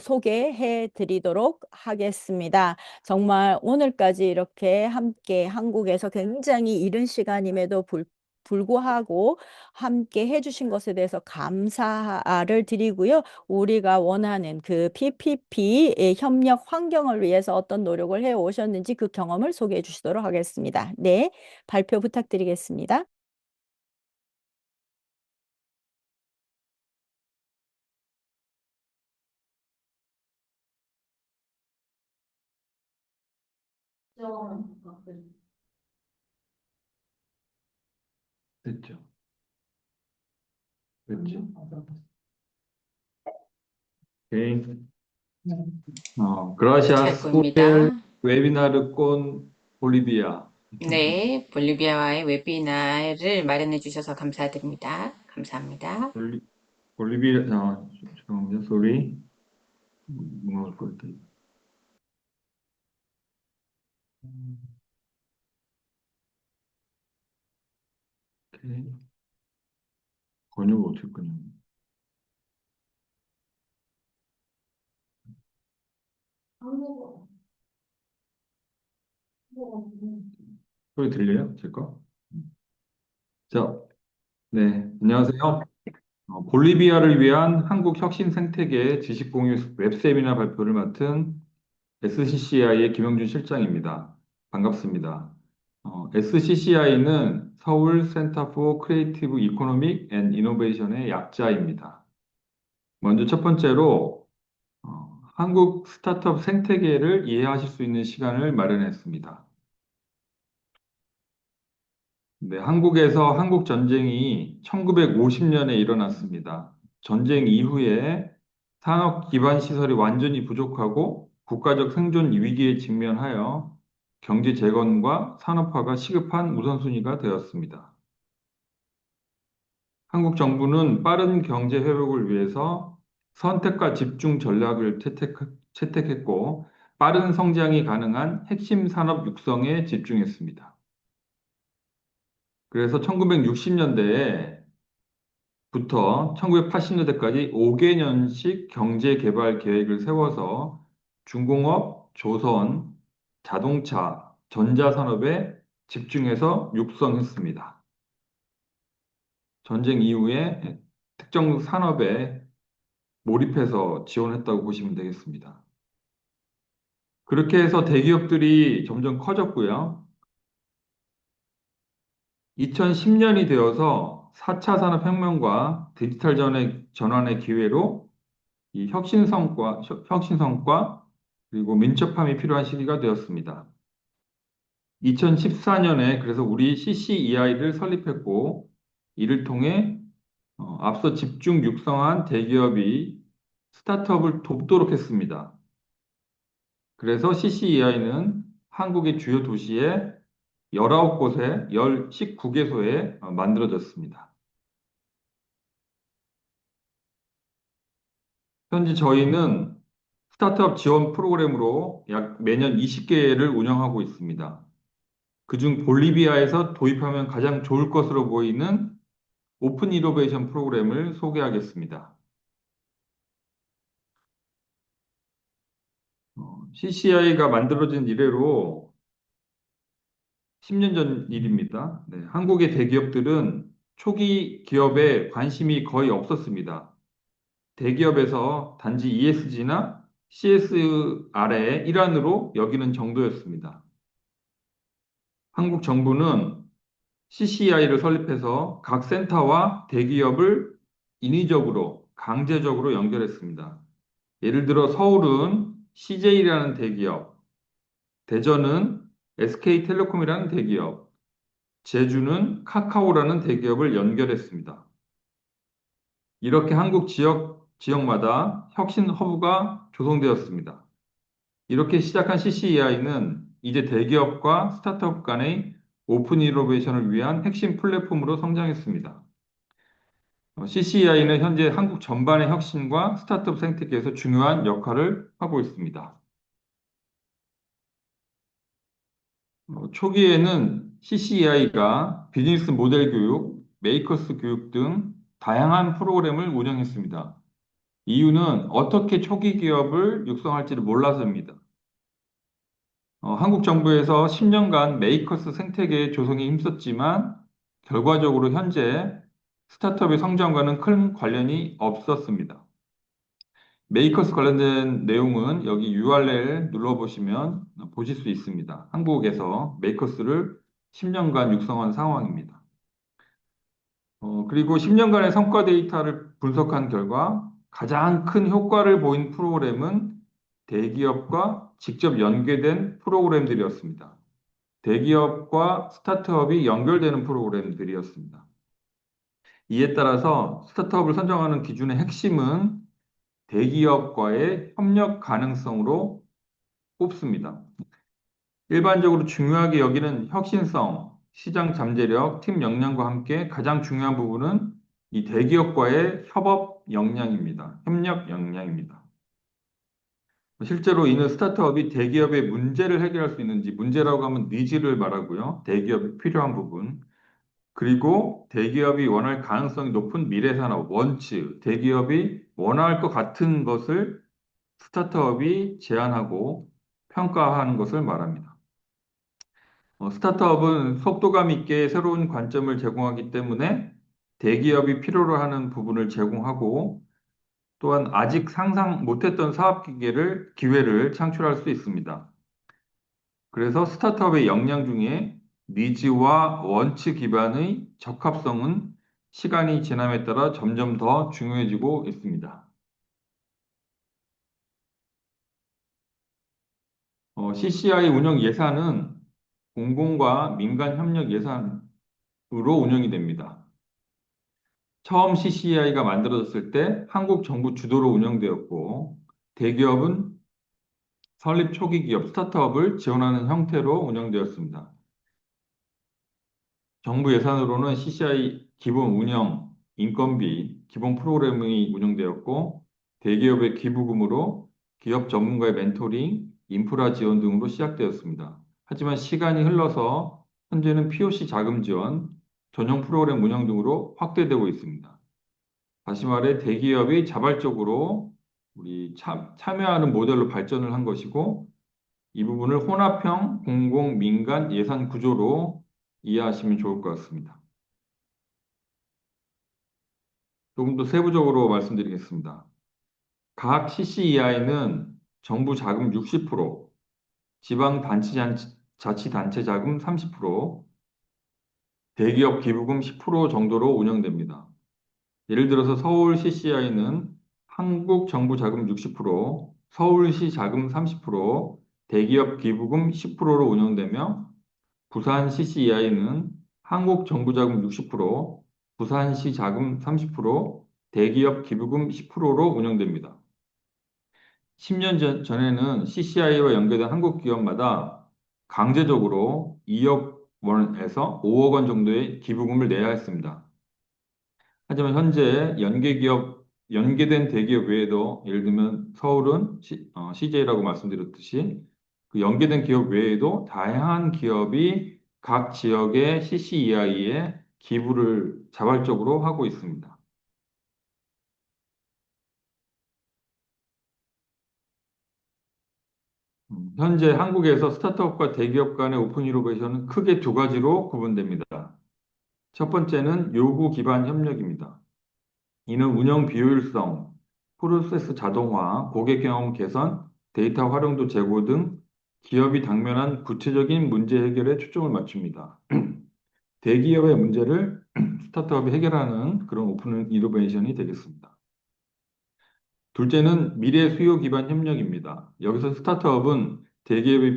소개해 드리도록 하겠습니다. 정말 오늘까지 이렇게 함께 한국에서 굉장히 이른 시간임에도 불구하고 함께 해주신 것에 대해서 감사를 드리고요. 우리가 원하는 그 PPP 협력 환경을 위해서 어떤 노력을 해 오셨는지 그 경험을 소개해 주시도록 하겠습니다. 네, 발표 부탁드리겠습니다. 됐죠. 그렇지. 오케이. 잘 Gracias por el 보입니다. webinar con Bolivia. 네, 볼리비아와의 웨비나를 마련해 주셔서 감사드립니다. 감사합니다. 볼리, 볼리비아, 잠깐만요, sorry. 뭐할 것 같아. 오케이. 번역 어떻게 끊냐. 소리 들려요? 제 거? 자, 네, 안녕하세요. 볼리비아를 위한 한국 혁신 생태계 지식 공유 웹세미나 발표를 맡은 SCCI의 김영준 실장입니다. 반갑습니다. SCCI는 서울 센터 포 크리에이티브 이코노믹 앤 이노베이션의 약자입니다. 먼저 첫 번째로 한국 스타트업 생태계를 이해하실 수 있는 시간을 마련했습니다. 네, 한국에서 한국 전쟁이 1950년에 일어났습니다. 전쟁 이후에 산업 기반 시설이 완전히 부족하고 국가적 생존 위기에 직면하여 경제 재건과 산업화가 시급한 우선순위가 되었습니다. 한국 정부는 빠른 경제 회복을 위해서 선택과 집중 전략을 채택했고 빠른 성장이 가능한 핵심 산업 육성에 집중했습니다. 그래서 1960년대에 부터 1980년대까지 5개년씩 경제 개발 계획을 세워서 중공업, 조선, 자동차, 전자산업에 집중해서 육성했습니다. 전쟁 이후에 특정 산업에 몰입해서 지원했다고 보시면 되겠습니다. 그렇게 해서 대기업들이 점점 커졌고요. 2010년이 되어서 4차 산업혁명과 디지털 전환의 기회로 이 혁신성과 그리고 민첩함이 필요한 시기가 되었습니다. 2014년에 그래서 우리 CCEI를 설립했고 이를 통해 앞서 집중 육성한 대기업이 스타트업을 돕도록 했습니다. 그래서 CCEI는 한국의 주요 도시에 19곳에 19개소에 만들어졌습니다. 현재 저희는 스타트업 지원 프로그램으로 약 매년 20개를 운영하고 있습니다. 그중 볼리비아에서 도입하면 가장 좋을 것으로 보이는 오픈 이노베이션 프로그램을 소개하겠습니다. CCI가 만들어진 이래로 10년 전 일입니다. 네, 한국의 대기업들은 초기 기업에 관심이 거의 없었습니다. 대기업에서 단지 ESG나 CSR의 일환으로 여기는 정도였습니다. 한국 정부는 CCI를 설립해서 각 센터와 대기업을 인위적으로, 강제적으로 연결했습니다. 예를 들어 서울은 CJ라는 대기업, 대전은 SK텔레콤이라는 대기업, 제주는 카카오라는 대기업을 연결했습니다. 이렇게 한국 지역마다 혁신 허브가 조성되었습니다. 이렇게 시작한 CCEI는 이제 대기업과 스타트업 간의 오픈 이노베이션을 위한 핵심 플랫폼으로 성장했습니다. CCEI는 현재 한국 전반의 혁신과 스타트업 생태계에서 중요한 역할을 하고 있습니다. 초기에는 CCEI가 비즈니스 모델 교육, 메이커스 교육 등 다양한 프로그램을 운영했습니다. 이유는 어떻게 초기 기업을 육성할지를 몰라서입니다. 한국 정부에서 10년간 메이커스 생태계 조성에 힘썼지만 결과적으로 현재 스타트업의 성장과는 큰 관련이 없었습니다. 메이커스 관련된 내용은 여기 URL 눌러보시면 보실 수 있습니다. 한국에서 메이커스를 10년간 육성한 상황입니다. 그리고 10년간의 성과 데이터를 분석한 결과 가장 큰 효과를 보인 프로그램은 대기업과 직접 연계된 프로그램들이었습니다. 대기업과 스타트업이 연결되는 프로그램들이었습니다. 이에 따라서 스타트업을 선정하는 기준의 핵심은 대기업과의 협력 가능성으로 꼽습니다. 일반적으로 중요하게 여기는 혁신성, 시장 잠재력, 팀 역량과 함께 가장 중요한 부분은 이 대기업과의 협업 역량입니다. 협력 역량입니다. 실제로 이는 스타트업이 대기업의 문제를 해결할 수 있는지, 문제라고 하면 니즈를 말하고요. 대기업이 필요한 부분. 그리고 대기업이 원할 가능성이 높은 미래 산업, 원츠, 대기업이 원할 것 같은 것을 스타트업이 제안하고 평가하는 것을 말합니다. 스타트업은 속도감 있게 새로운 관점을 제공하기 때문에 대기업이 필요로 하는 부분을 제공하고 또한 아직 상상 못했던 기회를 창출할 수 있습니다. 그래서 스타트업의 역량 중에 니즈와 원칙 기반의 적합성은 시간이 지남에 따라 점점 더 중요해지고 있습니다. CCI 운영 예산은 공공과 민간 협력 예산으로 운영이 됩니다. 처음 CCI가 만들어졌을 때 한국 정부 주도로 운영되었고, 대기업은 설립 초기 기업, 스타트업을 지원하는 형태로 운영되었습니다. 정부 예산으로는 CCI 기본 운영, 인건비, 기본 프로그램이 운영되었고, 대기업의 기부금으로 기업 전문가의 멘토링, 인프라 지원 등으로 시작되었습니다. 하지만 시간이 흘러서 현재는 POC 자금 지원, 전용 프로그램 운영 등으로 확대되고 있습니다. 다시 말해 대기업이 자발적으로 참여하는 모델로 발전을 한 것이고 이 부분을 혼합형 공공 민간 예산 구조로 이해하시면 좋을 것 같습니다. 조금 더 세부적으로 말씀드리겠습니다. 각 CCEI는 정부 자금 60%, 지방자치단체 자금 30%, 대기업 기부금 10% 정도로 운영됩니다. 예를 들어서 서울 CCI는 한국 정부 자금 60%, 서울시 자금 30%, 대기업 기부금 10%로 운영되며 부산 CCEI는 한국 정부 자금 60%, 부산시 자금 30%, 대기업 기부금 10%로 운영됩니다. 10년 전에는 CCI와 연계된 한국 기업마다 강제적으로 2억 원에서 5억 원 정도의 기부금을 내야 했습니다. 하지만 현재 연계된 대기업 외에도 예를 들면 서울은 CJ라고 말씀드렸듯이 그 연계된 기업 외에도 다양한 기업이 각 지역의 CCEI에 기부를 자발적으로 하고 있습니다. 현재 한국에서 스타트업과 대기업 간의 오픈 이노베이션은 크게 두 가지로 구분됩니다. 첫 번째는 요구 기반 협력입니다. 이는 운영 비효율성, 프로세스 자동화, 고객 경험 개선, 데이터 활용도 제고 등 기업이 당면한 구체적인 문제 해결에 초점을 맞춥니다. 대기업의 문제를 스타트업이 해결하는 그런 오픈 이노베이션이 되겠습니다. 둘째는 미래 수요 기반 협력입니다. 여기서 스타트업은 대기업이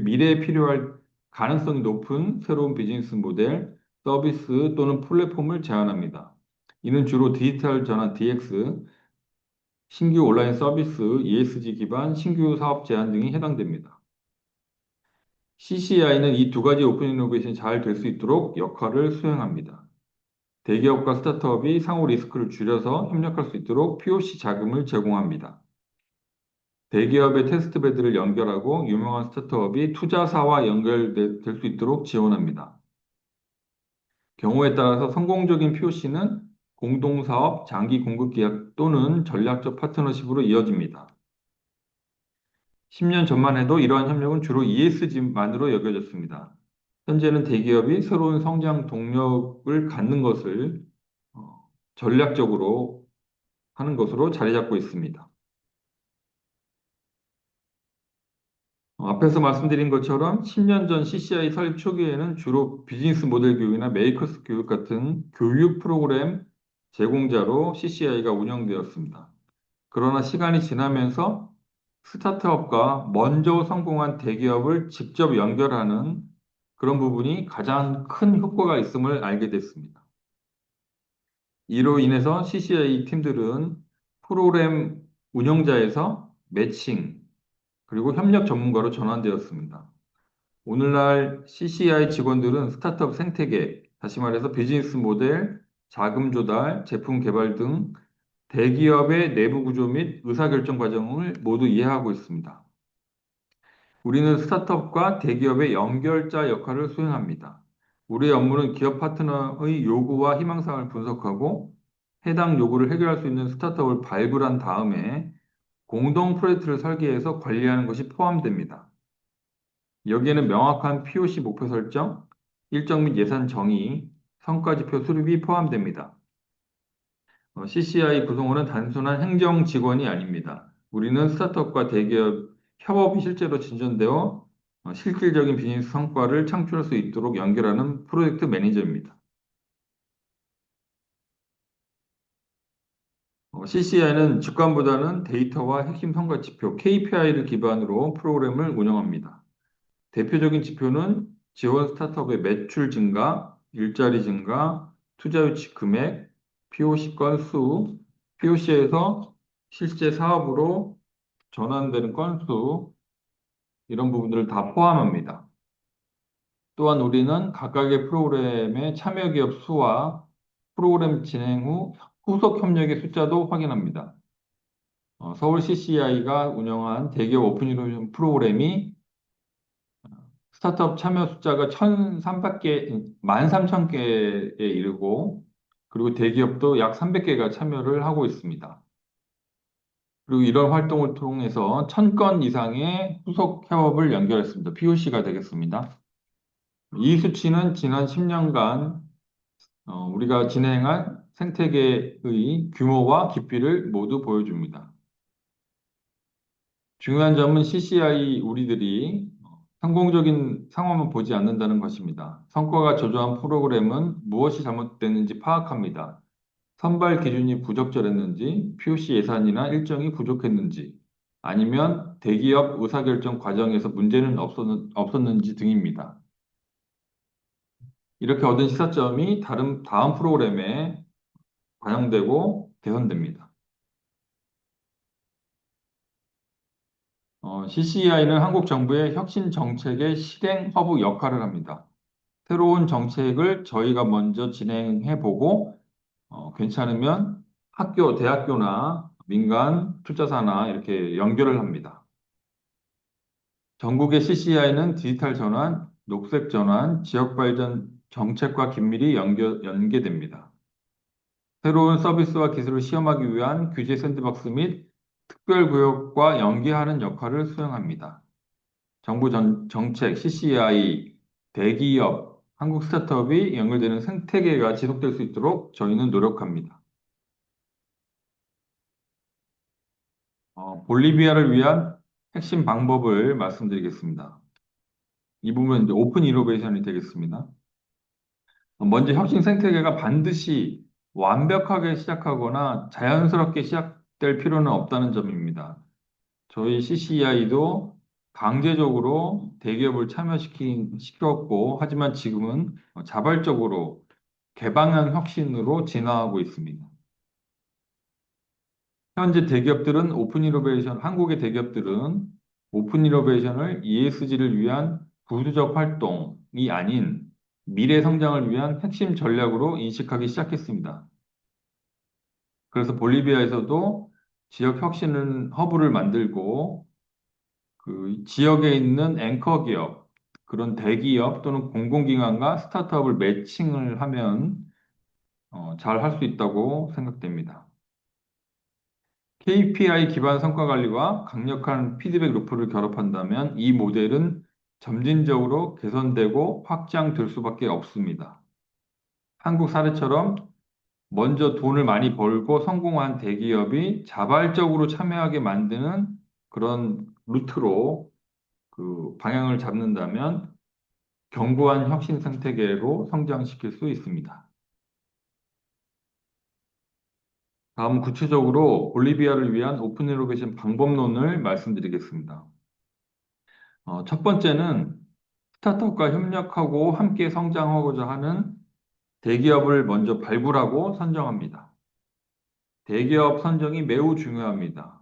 미래에 필요할 가능성이 높은 새로운 비즈니스 모델, 서비스 또는 플랫폼을 제안합니다. 이는 주로 디지털 전환 DX, 신규 온라인 서비스, ESG 기반 신규 사업 제안 등이 해당됩니다. CCI는 이 두 가지 오픈 이노베이션이 잘 될 수 있도록 역할을 수행합니다. 대기업과 스타트업이 상호 리스크를 줄여서 협력할 수 있도록 POC 자금을 제공합니다. 대기업의 테스트베드를 연결하고 유명한 스타트업이 투자사와 연결될 수 있도록 지원합니다. 경우에 따라서 성공적인 POC는 공동사업, 장기 공급 계약 또는 전략적 파트너십으로 이어집니다. 10년 전만 해도 이러한 협력은 주로 ESG만으로 여겨졌습니다. 현재는 대기업이 새로운 성장 동력을 갖는 것을 전략적으로 하는 것으로 자리 잡고 있습니다. 앞에서 말씀드린 것처럼 10년 전 CCI 설립 초기에는 주로 비즈니스 모델 교육이나 메이커스 교육 같은 교육 프로그램 제공자로 CCI가 운영되었습니다. 그러나 시간이 지나면서 스타트업과 먼저 성공한 대기업을 직접 연결하는 그런 부분이 가장 큰 효과가 있음을 알게 됐습니다. 이로 인해서 CCI 팀들은 프로그램 운영자에서 매칭, 그리고 협력 전문가로 전환되었습니다. 오늘날 CCI 직원들은 스타트업 생태계, 다시 말해서 비즈니스 모델, 자금 조달, 제품 개발 등 대기업의 내부 구조 및 의사결정 과정을 모두 이해하고 있습니다. 우리는 스타트업과 대기업의 연결자 역할을 수행합니다. 우리의 업무는 기업 파트너의 요구와 희망사항을 분석하고 해당 요구를 해결할 수 있는 스타트업을 발굴한 다음에 공동 프로젝트를 설계해서 관리하는 것이 포함됩니다. 여기에는 명확한 POC 목표 설정, 일정 및 예산 정의, 성과지표 수립이 포함됩니다. CCI 구성원은 단순한 행정 직원이 아닙니다. 우리는 스타트업과 대기업 협업이 실제로 진전되어 실질적인 비즈니스 성과를 창출할 수 있도록 연결하는 프로젝트 매니저입니다. CCI는 직관보다는 데이터와 핵심 성과 지표, KPI를 기반으로 프로그램을 운영합니다. 대표적인 지표는 지원 스타트업의 매출 증가, 일자리 증가, 투자 유치 금액, POC 건수, POC에서 실제 사업으로 전환되는 건수, 이런 부분들을 다 포함합니다. 또한 우리는 각각의 프로그램의 참여 기업 수와 프로그램 진행 후 후속 협력의 숫자도 확인합니다. 서울 CCI가 운영한 대기업 오픈 이노베이션 프로그램이 스타트업 참여 숫자가 1,300개, 13,000개에 이르고, 그리고 대기업도 약 300개가 참여를 하고 있습니다. 그리고 이런 활동을 통해서 1,000건 이상의 후속 협업을 연결했습니다. POC가 되겠습니다. 이 수치는 지난 10년간 우리가 진행한 생태계의 규모와 깊이를 모두 보여줍니다. 중요한 점은 CCI 우리들이 성공적인 상황만 보지 않는다는 것입니다. 성과가 저조한 프로그램은 무엇이 잘못됐는지 파악합니다. 선발 기준이 부적절했는지, POC 예산이나 일정이 부족했는지, 아니면 대기업 의사결정 과정에서 문제는 없었는지 등입니다. 이렇게 얻은 시사점이 다음 프로그램에 반영되고 개선됩니다. CCI는 한국 정부의 혁신 정책의 실행 허브 역할을 합니다. 새로운 정책을 저희가 먼저 진행해 보고 괜찮으면 대학교나 민간 투자사나 이렇게 연결을 합니다. 전국의 CCI는 디지털 전환, 녹색 전환, 지역 발전 정책과 긴밀히 연계됩니다. 새로운 서비스와 기술을 시험하기 위한 규제 샌드박스 및 특별구역과 연계하는 역할을 수행합니다. 정부 정책, CCI, 대기업, 한국 스타트업이 연결되는 생태계가 지속될 수 있도록 저희는 노력합니다. 볼리비아를 위한 핵심 방법을 말씀드리겠습니다. 이 부분은 이제 오픈 이노베이션이 되겠습니다. 먼저 혁신 생태계가 반드시 완벽하게 시작하거나 자연스럽게 시작될 필요는 없다는 점입니다. 저희 CCI도 강제적으로 대기업을 참여시켰고, 하지만 지금은 자발적으로 개방형 혁신으로 진화하고 있습니다. 현재 한국의 대기업들은 오픈 이노베이션을 ESG를 위한 부수적 활동이 아닌 미래 성장을 위한 핵심 전략으로 인식하기 시작했습니다. 그래서 볼리비아에서도 지역 혁신 허브를 만들고 그 지역에 있는 앵커 기업, 그런 대기업 또는 공공기관과 스타트업을 매칭을 하면 잘 할 수 있다고 생각됩니다. KPI 기반 성과 관리와 강력한 피드백 루프를 결합한다면 이 모델은 점진적으로 개선되고 확장될 수밖에 없습니다. 한국 사례처럼 먼저 돈을 많이 벌고 성공한 대기업이 자발적으로 참여하게 만드는 그런 루트로 그 방향을 잡는다면 견고한 혁신 생태계로 성장시킬 수 있습니다. 다음 구체적으로 볼리비아를 위한 오픈 이노베이션 방법론을 말씀드리겠습니다. 첫 번째는 스타트업과 협력하고 함께 성장하고자 하는 대기업을 먼저 발굴하고 선정합니다. 대기업 선정이 매우 중요합니다.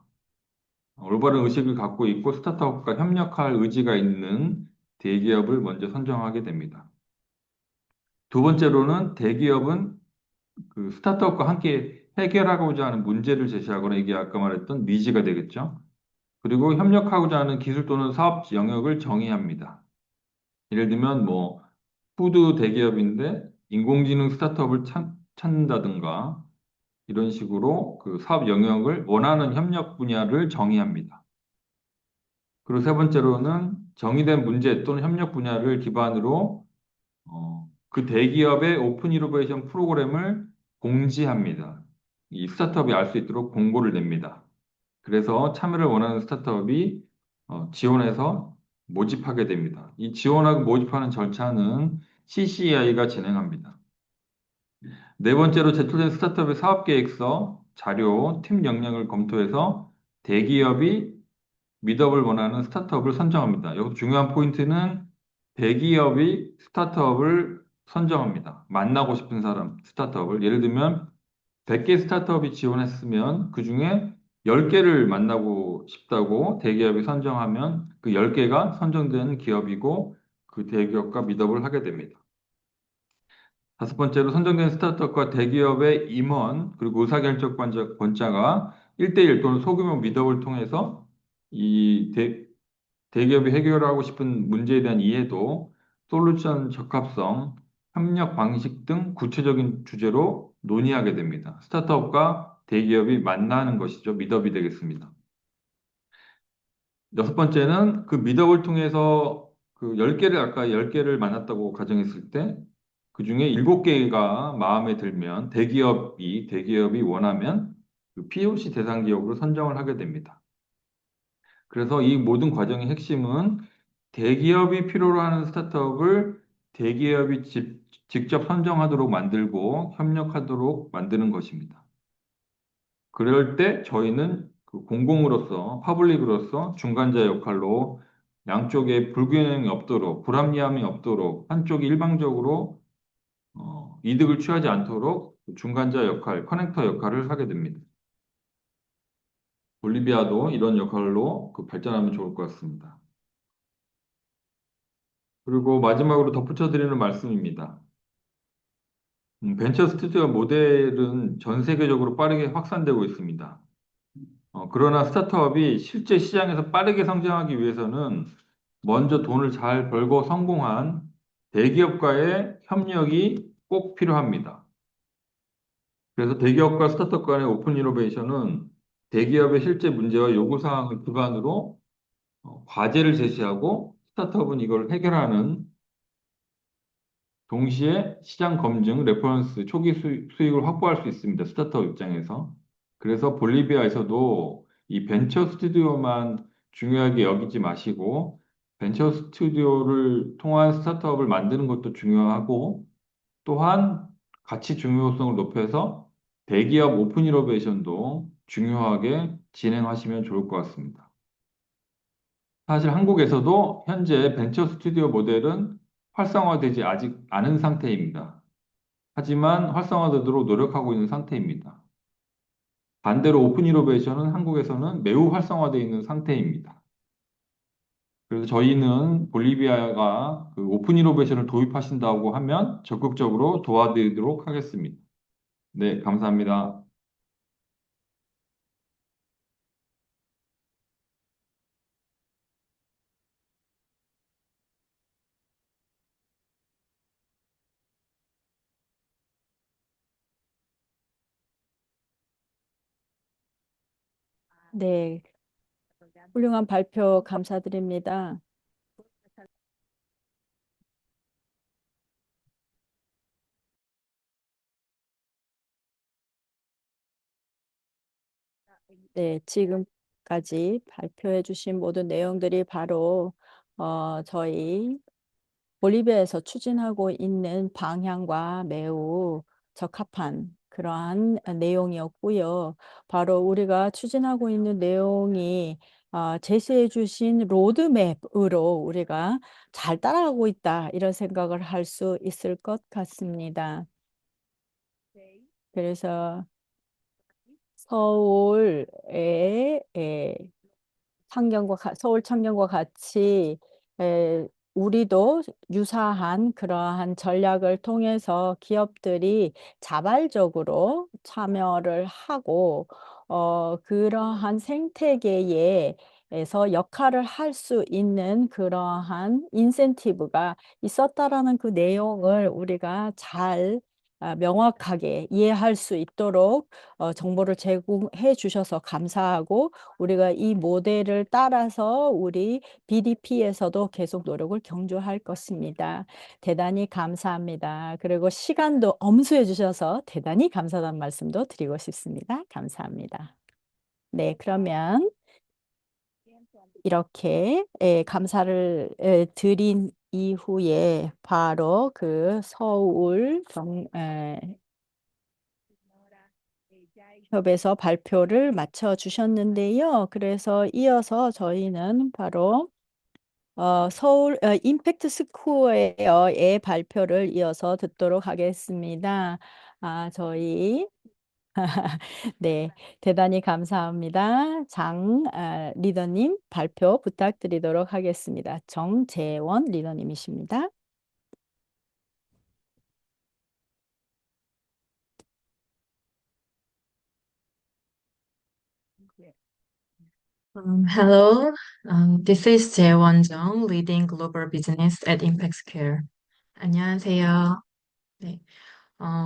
올바른 의식을 갖고 있고 스타트업과 협력할 의지가 있는 대기업을 먼저 선정하게 됩니다. 두 번째로는 대기업은 그 스타트업과 함께 해결하고자 하는 문제를 제시하거나 이게 아까 말했던 니즈가 되겠죠. 그리고 협력하고자 하는 기술 또는 사업 영역을 정의합니다. 예를 들면 뭐 푸드 대기업인데 인공지능 스타트업을 찾는다든가 이런 식으로 그 사업 영역을 원하는 협력 분야를 정의합니다. 그리고 세 번째로는 정의된 문제 또는 협력 분야를 기반으로 그 대기업의 오픈 이노베이션 프로그램을 공지합니다. 이 스타트업이 알 수 있도록 공고를 냅니다. 그래서 참여를 원하는 스타트업이 지원해서 모집하게 됩니다. 이 지원하고 모집하는 절차는 CCI가 진행합니다. 네 번째로 제출된 스타트업의 사업계획서, 자료, 팀 역량을 검토해서 대기업이 미더블 원하는 스타트업을 선정합니다. 여기서 중요한 포인트는 대기업이 스타트업을 선정합니다. 만나고 싶은 사람, 스타트업을. 예를 들면 100개 스타트업이 지원했으면 그중에 10개를 만나고 싶다고 대기업이 선정하면 그 10개가 선정된 기업이고 그 대기업과 미더블 하게 됩니다. 다섯 번째로 선정된 스타트업과 대기업의 임원 그리고 의사결정 권자가 1대1 또는 소규모 미더블을 통해서 이 대기업이 해결하고 싶은 문제에 대한 이해도, 솔루션 적합성, 협력 방식 등 구체적인 주제로 논의하게 됩니다. 스타트업과 대기업이 만나는 것이죠. 미더업이 되겠습니다. 여섯 번째는 그 미더업을 통해서 그 10개를 아까 10개를 만났다고 가정했을 때 그중에 7개가 마음에 들면 대기업이 원하면 그 POC 대상 기업으로 선정을 하게 됩니다. 그래서 이 모든 과정의 핵심은 대기업이 필요로 하는 스타트업을 대기업이 직접 선정하도록 만들고 협력하도록 만드는 것입니다. 그럴 때 저희는 그 공공으로서, 퍼블릭으로서 중간자 역할로 양쪽에 불균형이 없도록, 불합리함이 없도록, 한쪽이 일방적으로 이득을 취하지 않도록 중간자 역할, 커넥터 역할을 하게 됩니다. 볼리비아도 이런 역할로 그 발전하면 좋을 것 같습니다. 그리고 마지막으로 덧붙여 드리는 말씀입니다. 벤처 스튜디오 모델은 전 세계적으로 빠르게 확산되고 있습니다. 그러나 스타트업이 실제 시장에서 빠르게 성장하기 위해서는 먼저 돈을 잘 벌고 성공한 대기업과의 협력이 꼭 필요합니다. 그래서 대기업과 스타트업 간의 오픈 이노베이션은 대기업의 실제 문제와 요구사항을 기반으로 과제를 제시하고 스타트업은 이걸 해결하는 동시에 시장 검증, 레퍼런스, 초기 수익을 확보할 수 있습니다. 스타트업 입장에서. 그래서 볼리비아에서도 이 벤처 스튜디오만 중요하게 여기지 마시고 벤처 스튜디오를 통한 스타트업을 만드는 것도 중요하고 또한 가치 중요성을 높여서 대기업 오픈 이노베이션도 중요하게 진행하시면 좋을 것 같습니다. 사실 한국에서도 현재 벤처 스튜디오 모델은 활성화되지 아직 않은 상태입니다. 하지만 활성화되도록 노력하고 있는 상태입니다. 반대로 오픈 이노베이션은 한국에서는 매우 활성화되어 있는 상태입니다. 그래서 저희는 볼리비아가 그 오픈 이노베이션을 도입하신다고 하면 적극적으로 도와드리도록 하겠습니다. 네, 감사합니다. 네, 훌륭한 발표 감사드립니다. 네, 지금까지 발표해 주신 모든 내용들이 바로 저희 볼리비아에서 추진하고 있는 방향과 매우 적합한 그러한 내용이었고요. 바로 우리가 추진하고 있는 내용이 제시해 주신 로드맵으로 우리가 잘 따라가고 있다, 이런 생각을 할 수 있을 것 같습니다. 그래서 서울의 서울 청년과 같이 우리도 유사한 그러한 전략을 통해서 기업들이 자발적으로 참여를 하고 그러한 생태계에서 역할을 할 수 있는 그러한 인센티브가 있었다라는 그 내용을 우리가 잘 명확하게 이해할 수 있도록 정보를 제공해 주셔서 감사하고, 우리가 이 모델을 따라서 우리 BDP에서도 계속 노력을 경주할 것입니다. 대단히 감사합니다. 그리고 시간도 엄수해 주셔서 대단히 감사하다는 말씀도 드리고 싶습니다. 감사합니다. 네, 그러면 이렇게 감사를 드린 이후에 바로 그 서울 협에서 발표를 마쳐 주셨는데요. 그래서 이어서 저희는 바로 서울 임팩트 스퀘어의 발표를 이어서 듣도록 하겠습니다. 저희 네, 대단히 감사합니다. 리더님 발표 부탁드리도록 하겠습니다. 정재원 리더님이십니다. Hello, this is Jaewon Jung, leading global business at ImpactSquare. 안녕하세요. 네,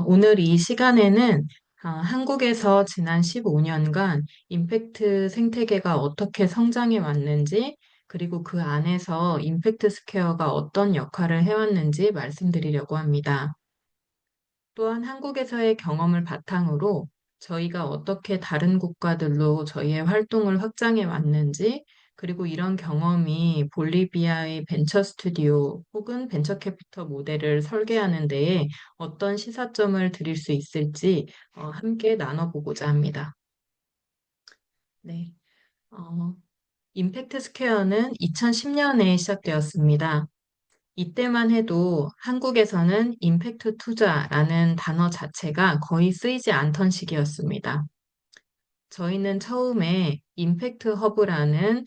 오늘 이 시간에는 한국에서 지난 15년간 임팩트 생태계가 어떻게 성장해 왔는지, 그리고 그 안에서 임팩트 스퀘어가 어떤 역할을 해왔는지 말씀드리려고 합니다. 또한 한국에서의 경험을 바탕으로 저희가 어떻게 다른 국가들로 저희의 활동을 확장해 왔는지, 그리고 이런 경험이 볼리비아의 벤처 스튜디오 혹은 벤처 캐피터 모델을 설계하는 데에 어떤 시사점을 드릴 수 있을지 함께 나눠보고자 합니다. 네, 임팩트 스퀘어는 2010년에 시작되었습니다. 이때만 해도 한국에서는 임팩트 투자라는 단어 자체가 거의 쓰이지 않던 시기였습니다. 저희는 처음에 임팩트 허브라는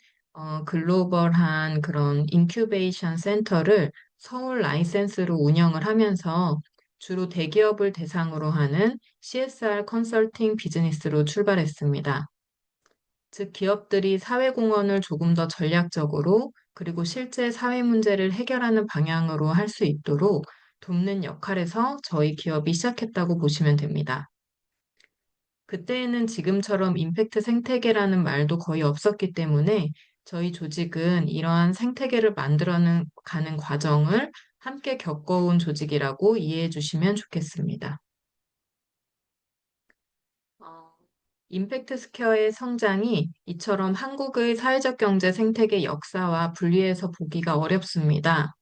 글로벌한 그런 인큐베이션 센터를 서울 라이센스로 운영을 하면서 주로 대기업을 대상으로 하는 CSR 컨설팅 비즈니스로 출발했습니다. 즉, 기업들이 사회공헌을 조금 더 전략적으로 그리고 실제 사회 문제를 해결하는 방향으로 할 수 있도록 돕는 역할에서 저희 기업이 시작했다고 보시면 됩니다. 그때에는 지금처럼 임팩트 생태계라는 말도 거의 없었기 때문에 저희 조직은 이러한 생태계를 만들어가는 과정을 함께 겪어온 조직이라고 이해해 주시면 좋겠습니다. 임팩트 스퀘어의 성장이 이처럼 한국의 사회적 경제 생태계 역사와 분리해서 보기가 어렵습니다.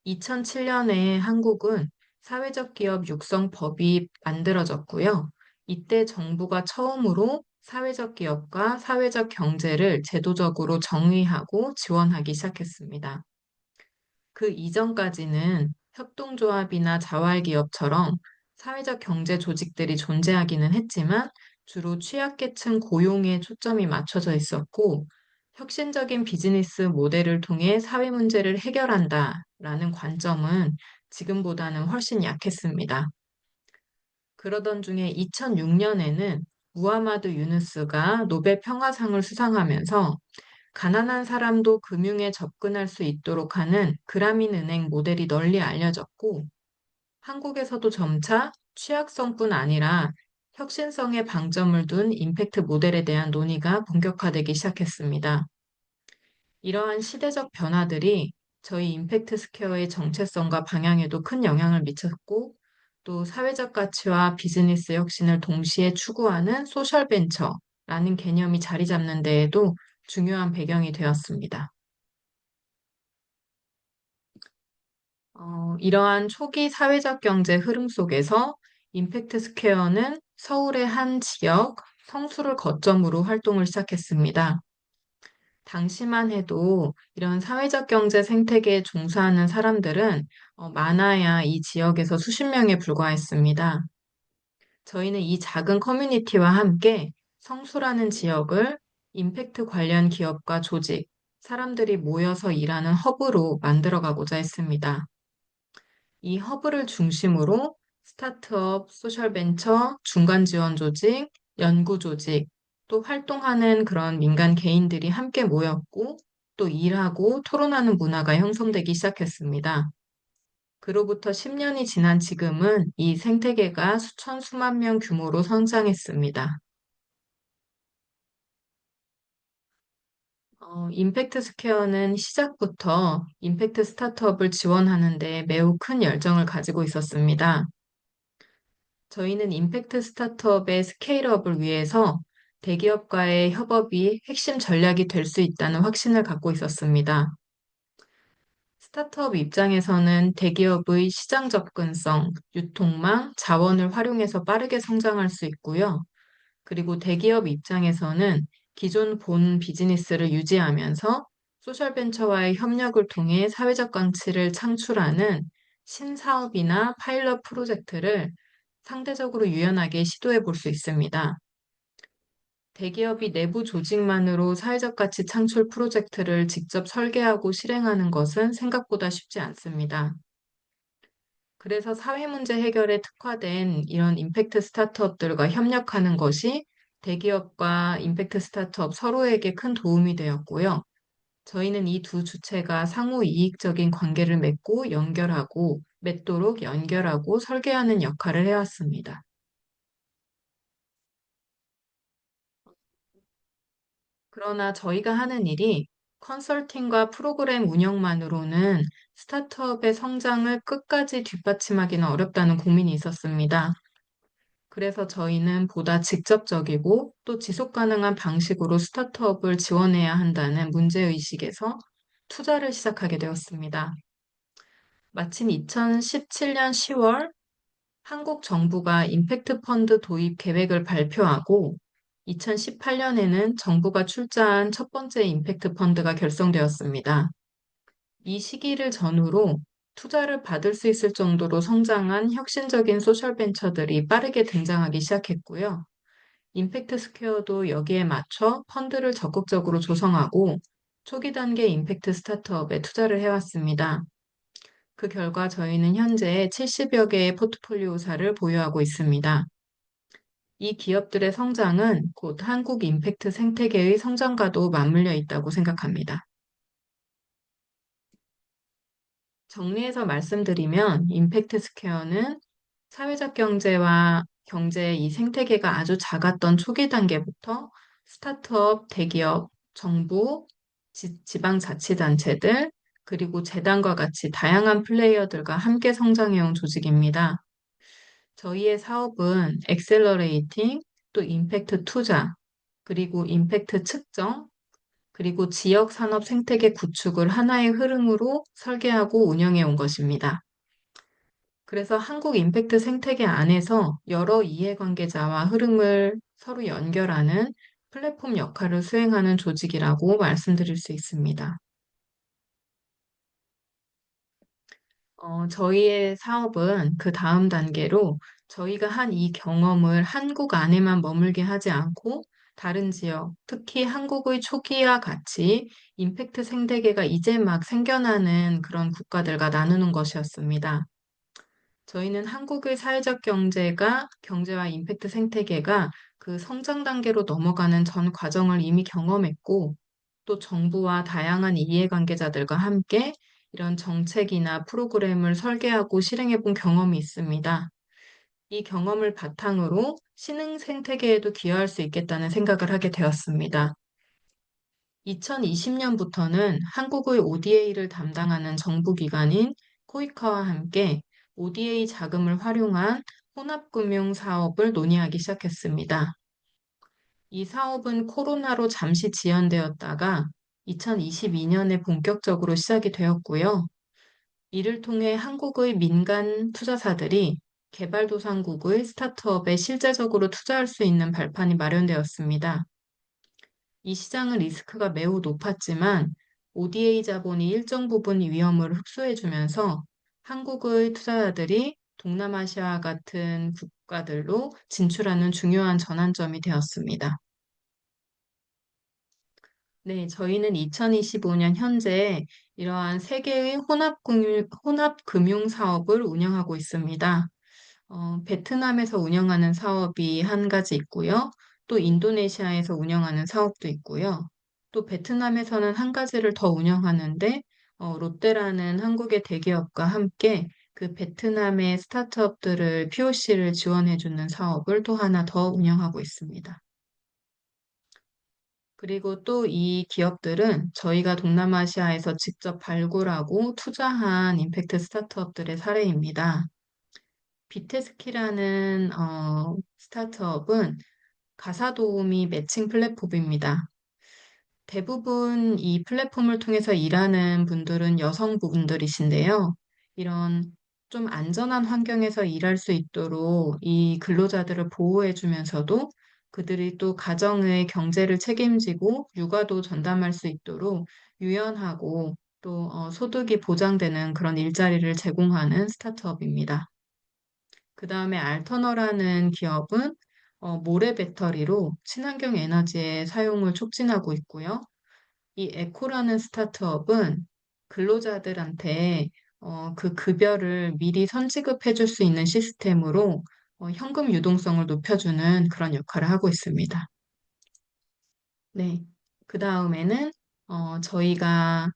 2007년에 한국은 사회적 기업 육성법이 만들어졌고요. 이때 정부가 처음으로 사회적 기업과 사회적 경제를 제도적으로 정의하고 지원하기 시작했습니다. 그 이전까지는 협동조합이나 자활기업처럼 사회적 경제 조직들이 존재하기는 했지만 주로 취약계층 고용에 초점이 맞춰져 있었고, 혁신적인 비즈니스 모델을 통해 사회 문제를 해결한다라는 관점은 지금보다는 훨씬 약했습니다. 그러던 중에 2006년에는 무하마드 유누스가 노벨 평화상을 수상하면서 가난한 사람도 금융에 접근할 수 있도록 하는 그라민 은행 모델이 널리 알려졌고, 한국에서도 점차 취약성뿐 아니라 혁신성에 방점을 둔 임팩트 모델에 대한 논의가 본격화되기 시작했습니다. 이러한 시대적 변화들이 저희 임팩트 스퀘어의 정체성과 방향에도 큰 영향을 미쳤고, 또 사회적 가치와 비즈니스 혁신을 동시에 추구하는 소셜 벤처라는 개념이 자리 잡는 데에도 중요한 배경이 되었습니다. 이러한 초기 사회적 경제 흐름 속에서 임팩트 스퀘어는 서울의 한 지역, 성수를 거점으로 활동을 시작했습니다. 당시만 해도 이런 사회적 경제 생태계에 종사하는 사람들은 많아야 이 지역에서 수십 명에 불과했습니다. 저희는 이 작은 커뮤니티와 함께 성수라는 지역을 임팩트 관련 기업과 조직, 사람들이 모여서 일하는 허브로 만들어가고자 했습니다. 이 허브를 중심으로 스타트업, 소셜벤처, 중간 지원 조직, 연구 조직, 또 활동하는 그런 민간 개인들이 함께 모였고, 또 일하고 토론하는 문화가 형성되기 시작했습니다. 그로부터 10년이 지난 지금은 이 생태계가 수천, 수만 명 규모로 성장했습니다. 임팩트 스퀘어는 시작부터 임팩트 스타트업을 지원하는 데 매우 큰 열정을 가지고 있었습니다. 저희는 임팩트 스타트업의 스케일업을 위해서 대기업과의 협업이 핵심 전략이 될 수 있다는 확신을 갖고 있었습니다. 스타트업 입장에서는 대기업의 시장 접근성, 유통망, 자원을 활용해서 빠르게 성장할 수 있고요. 그리고 대기업 입장에서는 기존 본 비즈니스를 유지하면서 소셜벤처와의 협력을 통해 사회적 가치를 창출하는 신사업이나 파일럿 프로젝트를 상대적으로 유연하게 시도해 볼 수 있습니다. 대기업이 내부 조직만으로 사회적 가치 창출 프로젝트를 직접 설계하고 실행하는 것은 생각보다 쉽지 않습니다. 그래서 사회 문제 해결에 특화된 이런 임팩트 스타트업들과 협력하는 것이 대기업과 임팩트 스타트업 서로에게 큰 도움이 되었고요. 저희는 이 두 주체가 상호 이익적인 관계를 맺도록 연결하고 설계하는 역할을 해왔습니다. 그러나 저희가 하는 일이 컨설팅과 프로그램 운영만으로는 스타트업의 성장을 끝까지 뒷받침하기는 어렵다는 고민이 있었습니다. 그래서 저희는 보다 직접적이고 또 지속 가능한 방식으로 스타트업을 지원해야 한다는 문제의식에서 투자를 시작하게 되었습니다. 마침 2017년 10월 한국 정부가 임팩트 펀드 도입 계획을 발표하고 2018년에는 정부가 출자한 첫 번째 임팩트 펀드가 결성되었습니다. 이 시기를 전후로 투자를 받을 수 있을 정도로 성장한 혁신적인 소셜 벤처들이 빠르게 등장하기 시작했고요. 임팩트 스퀘어도 여기에 맞춰 펀드를 적극적으로 조성하고 초기 단계 임팩트 스타트업에 투자를 해왔습니다. 그 결과 저희는 현재 70여 개의 포트폴리오사를 보유하고 있습니다. 이 기업들의 성장은 곧 한국 임팩트 생태계의 성장과도 맞물려 있다고 생각합니다. 정리해서 말씀드리면 임팩트 스퀘어는 사회적 경제와 경제의 이 생태계가 아주 작았던 초기 단계부터 스타트업, 대기업, 정부, 지방자치단체들, 그리고 재단과 같이 다양한 플레이어들과 함께 성장해온 조직입니다. 저희의 사업은 엑셀러레이팅, 또 임팩트 투자, 그리고 임팩트 측정, 그리고 지역 산업 생태계 구축을 하나의 흐름으로 설계하고 운영해 온 것입니다. 그래서 한국 임팩트 생태계 안에서 여러 이해관계자와 흐름을 서로 연결하는 플랫폼 역할을 수행하는 조직이라고 말씀드릴 수 있습니다. 저희의 사업은 그 다음 단계로 저희가 한 이 경험을 한국 안에만 머물게 하지 않고 다른 지역, 특히 한국의 초기와 같이 임팩트 생태계가 이제 막 생겨나는 그런 국가들과 나누는 것이었습니다. 저희는 한국의 사회적 경제와 임팩트 생태계가 그 성장 단계로 넘어가는 전 과정을 이미 경험했고, 또 정부와 다양한 이해관계자들과 함께 이런 정책이나 프로그램을 설계하고 실행해 본 경험이 있습니다. 이 경험을 바탕으로 신흥 생태계에도 기여할 수 있겠다는 생각을 하게 되었습니다. 2020년부터는 한국의 ODA를 담당하는 정부기관인 코이카와 함께 ODA 자금을 활용한 혼합금융 사업을 논의하기 시작했습니다. 이 사업은 코로나로 잠시 지연되었다가 2022년에 본격적으로 시작이 되었고요. 이를 통해 한국의 민간 투자사들이 개발도상국의 스타트업에 실제적으로 투자할 수 있는 발판이 마련되었습니다. 이 시장은 리스크가 매우 높았지만 ODA 자본이 일정 부분 위험을 흡수해주면서 한국의 투자자들이 동남아시아 같은 국가들로 진출하는 중요한 전환점이 되었습니다. 네, 저희는 2025년 현재 이러한 세계의 혼합금융 사업을 운영하고 있습니다. 베트남에서 운영하는 사업이 한 가지 있고요. 또 인도네시아에서 운영하는 사업도 있고요. 또 베트남에서는 한 가지를 더 운영하는데, 롯데라는 한국의 대기업과 함께 그 베트남의 스타트업들을 POC를 지원해주는 사업을 또 하나 더 운영하고 있습니다. 그리고 또 이 기업들은 저희가 동남아시아에서 직접 발굴하고 투자한 임팩트 스타트업들의 사례입니다. 비테스키라는 스타트업은 가사 도우미 매칭 플랫폼입니다. 대부분 이 플랫폼을 통해서 일하는 분들은 여성분들이신데요. 이런 좀 안전한 환경에서 일할 수 있도록 이 근로자들을 보호해주면서도 그들이 또 가정의 경제를 책임지고 육아도 전담할 수 있도록 유연하고 또 소득이 보장되는 그런 일자리를 제공하는 스타트업입니다. 그 다음에 알터너라는 기업은 모래 배터리로 친환경 에너지의 사용을 촉진하고 있고요. 이 에코라는 스타트업은 근로자들한테 그 급여를 미리 선지급해 줄 수 있는 시스템으로 현금 유동성을 높여주는 그런 역할을 하고 있습니다. 네. 그 다음에는 저희가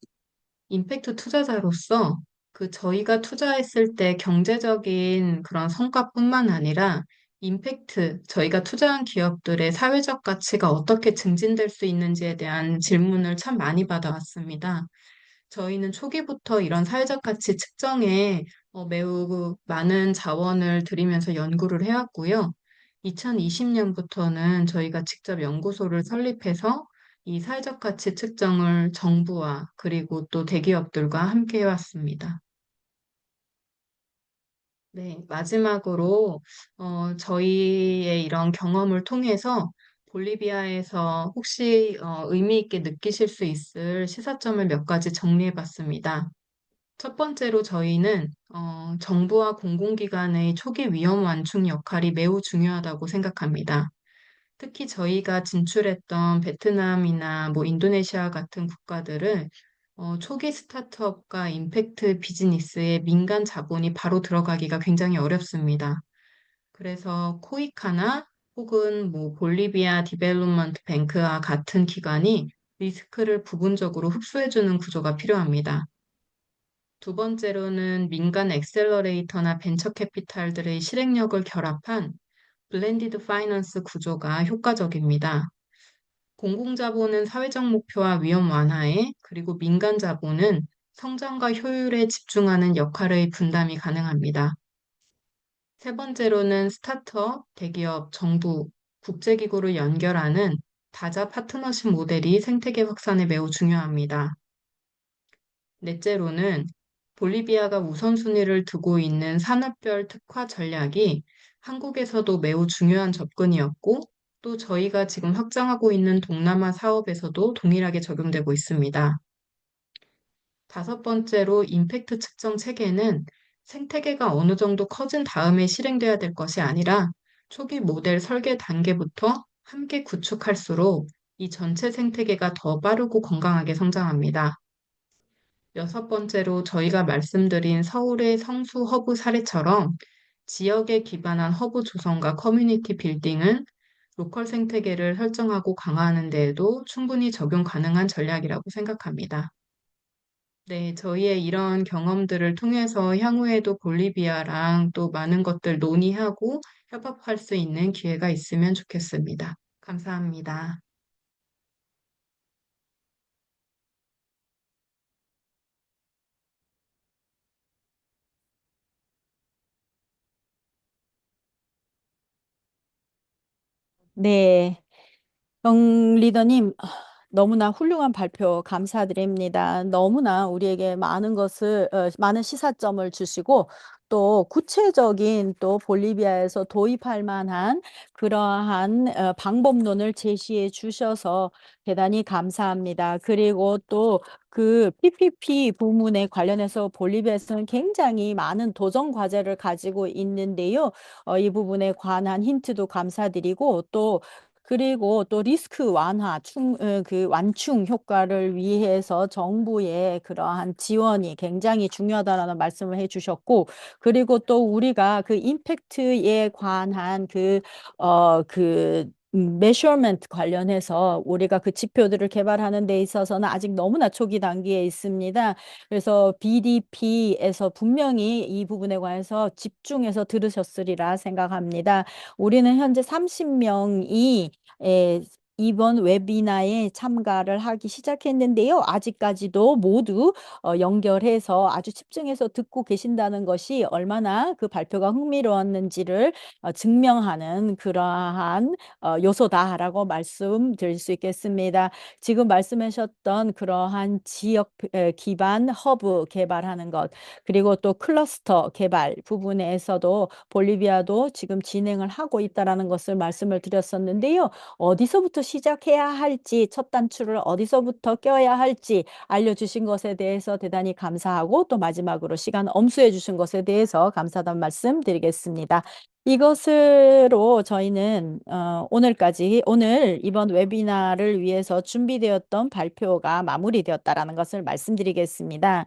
임팩트 투자자로서 그 저희가 투자했을 때 경제적인 그런 성과뿐만 아니라 임팩트, 저희가 투자한 기업들의 사회적 가치가 어떻게 증진될 수 있는지에 대한 질문을 참 많이 받아왔습니다. 저희는 초기부터 이런 사회적 가치 측정에 매우 많은 자원을 들이면서 연구를 해왔고요. 2020년부터는 저희가 직접 연구소를 설립해서 이 사회적 가치 측정을 정부와 그리고 또 대기업들과 함께 해왔습니다. 네, 마지막으로 저희의 이런 경험을 통해서 볼리비아에서 혹시 의미 있게 느끼실 수 있을 시사점을 몇 가지 정리해 봤습니다. 첫 번째로 저희는 정부와 공공기관의 초기 위험 완충 역할이 매우 중요하다고 생각합니다. 특히 저희가 진출했던 베트남이나 뭐 인도네시아 같은 국가들은 초기 스타트업과 임팩트 비즈니스에 민간 자본이 바로 들어가기가 굉장히 어렵습니다. 그래서 코이카나 혹은 뭐 볼리비아 디벨롭먼트 뱅크와 같은 기관이 리스크를 부분적으로 흡수해주는 구조가 필요합니다. 두 번째로는 민간 엑셀러레이터나 벤처 캐피탈들의 실행력을 결합한 블렌디드 파이낸스 구조가 효과적입니다. 공공자본은 사회적 목표와 위험 완화에, 그리고 민간 자본은 성장과 효율에 집중하는 역할의 분담이 가능합니다. 세 번째로는 스타트업, 대기업, 정부, 국제기구를 연결하는 다자 파트너십 모델이 생태계 확산에 매우 중요합니다. 넷째로는 볼리비아가 우선순위를 두고 있는 산업별 특화 전략이 한국에서도 매우 중요한 접근이었고, 또 저희가 지금 확장하고 있는 동남아 사업에서도 동일하게 적용되고 있습니다. 다섯 번째로 임팩트 측정 체계는 생태계가 어느 정도 커진 다음에 실행돼야 될 것이 아니라 초기 모델 설계 단계부터 함께 구축할수록 이 전체 생태계가 더 빠르고 건강하게 성장합니다. 여섯 번째로 저희가 말씀드린 서울의 성수 허브 사례처럼 지역에 기반한 허브 조성과 커뮤니티 빌딩은 로컬 생태계를 설정하고 강화하는 데에도 충분히 적용 가능한 전략이라고 생각합니다. 네, 저희의 이런 경험들을 통해서 향후에도 볼리비아랑 또 많은 것들 논의하고 협업할 수 있는 기회가 있으면 좋겠습니다. 감사합니다. 네, 영 리더님, 너무나 훌륭한 발표 감사드립니다. 너무나 우리에게 많은 시사점을 주시고 또 구체적인 또 볼리비아에서 도입할 만한 그러한 방법론을 제시해 주셔서 대단히 감사합니다. 그리고 또 그 PPP 부문에 관련해서 볼리비아에서는 굉장히 많은 도전 과제를 가지고 있는데요. 이 부분에 관한 힌트도 감사드리고 그리고 또 리스크 완충 효과를 위해서 정부의 그러한 지원이 굉장히 중요하다라는 말씀을 해주셨고, 그리고 또 우리가 그 임팩트에 관한 measurement 관련해서 우리가 그 지표들을 개발하는 데 있어서는 아직 너무나 초기 단계에 있습니다. 그래서 BDP에서 분명히 이 부분에 관해서 집중해서 들으셨으리라 생각합니다. 우리는 현재 30명이 이번 웨비나에 참가를 하기 시작했는데요. 아직까지도 모두 연결해서 아주 집중해서 듣고 계신다는 것이 얼마나 그 발표가 흥미로웠는지를 증명하는 그러한 요소다라고 말씀드릴 수 있겠습니다. 지금 말씀하셨던 그러한 지역 기반 허브 개발하는 것, 그리고 또 클러스터 개발 부분에서도 볼리비아도 지금 진행을 하고 있다라는 것을 말씀을 드렸었는데요. 어디서부터 시작해야 할지, 첫 단추를 어디서부터 껴야 할지 알려주신 것에 대해서 대단히 감사하고 또 마지막으로 시간 엄수해 주신 것에 대해서 감사하다는 말씀 드리겠습니다. 이것으로 저희는 오늘 이번 웨비나를 위해서 준비되었던 발표가 마무리되었다라는 것을 말씀드리겠습니다.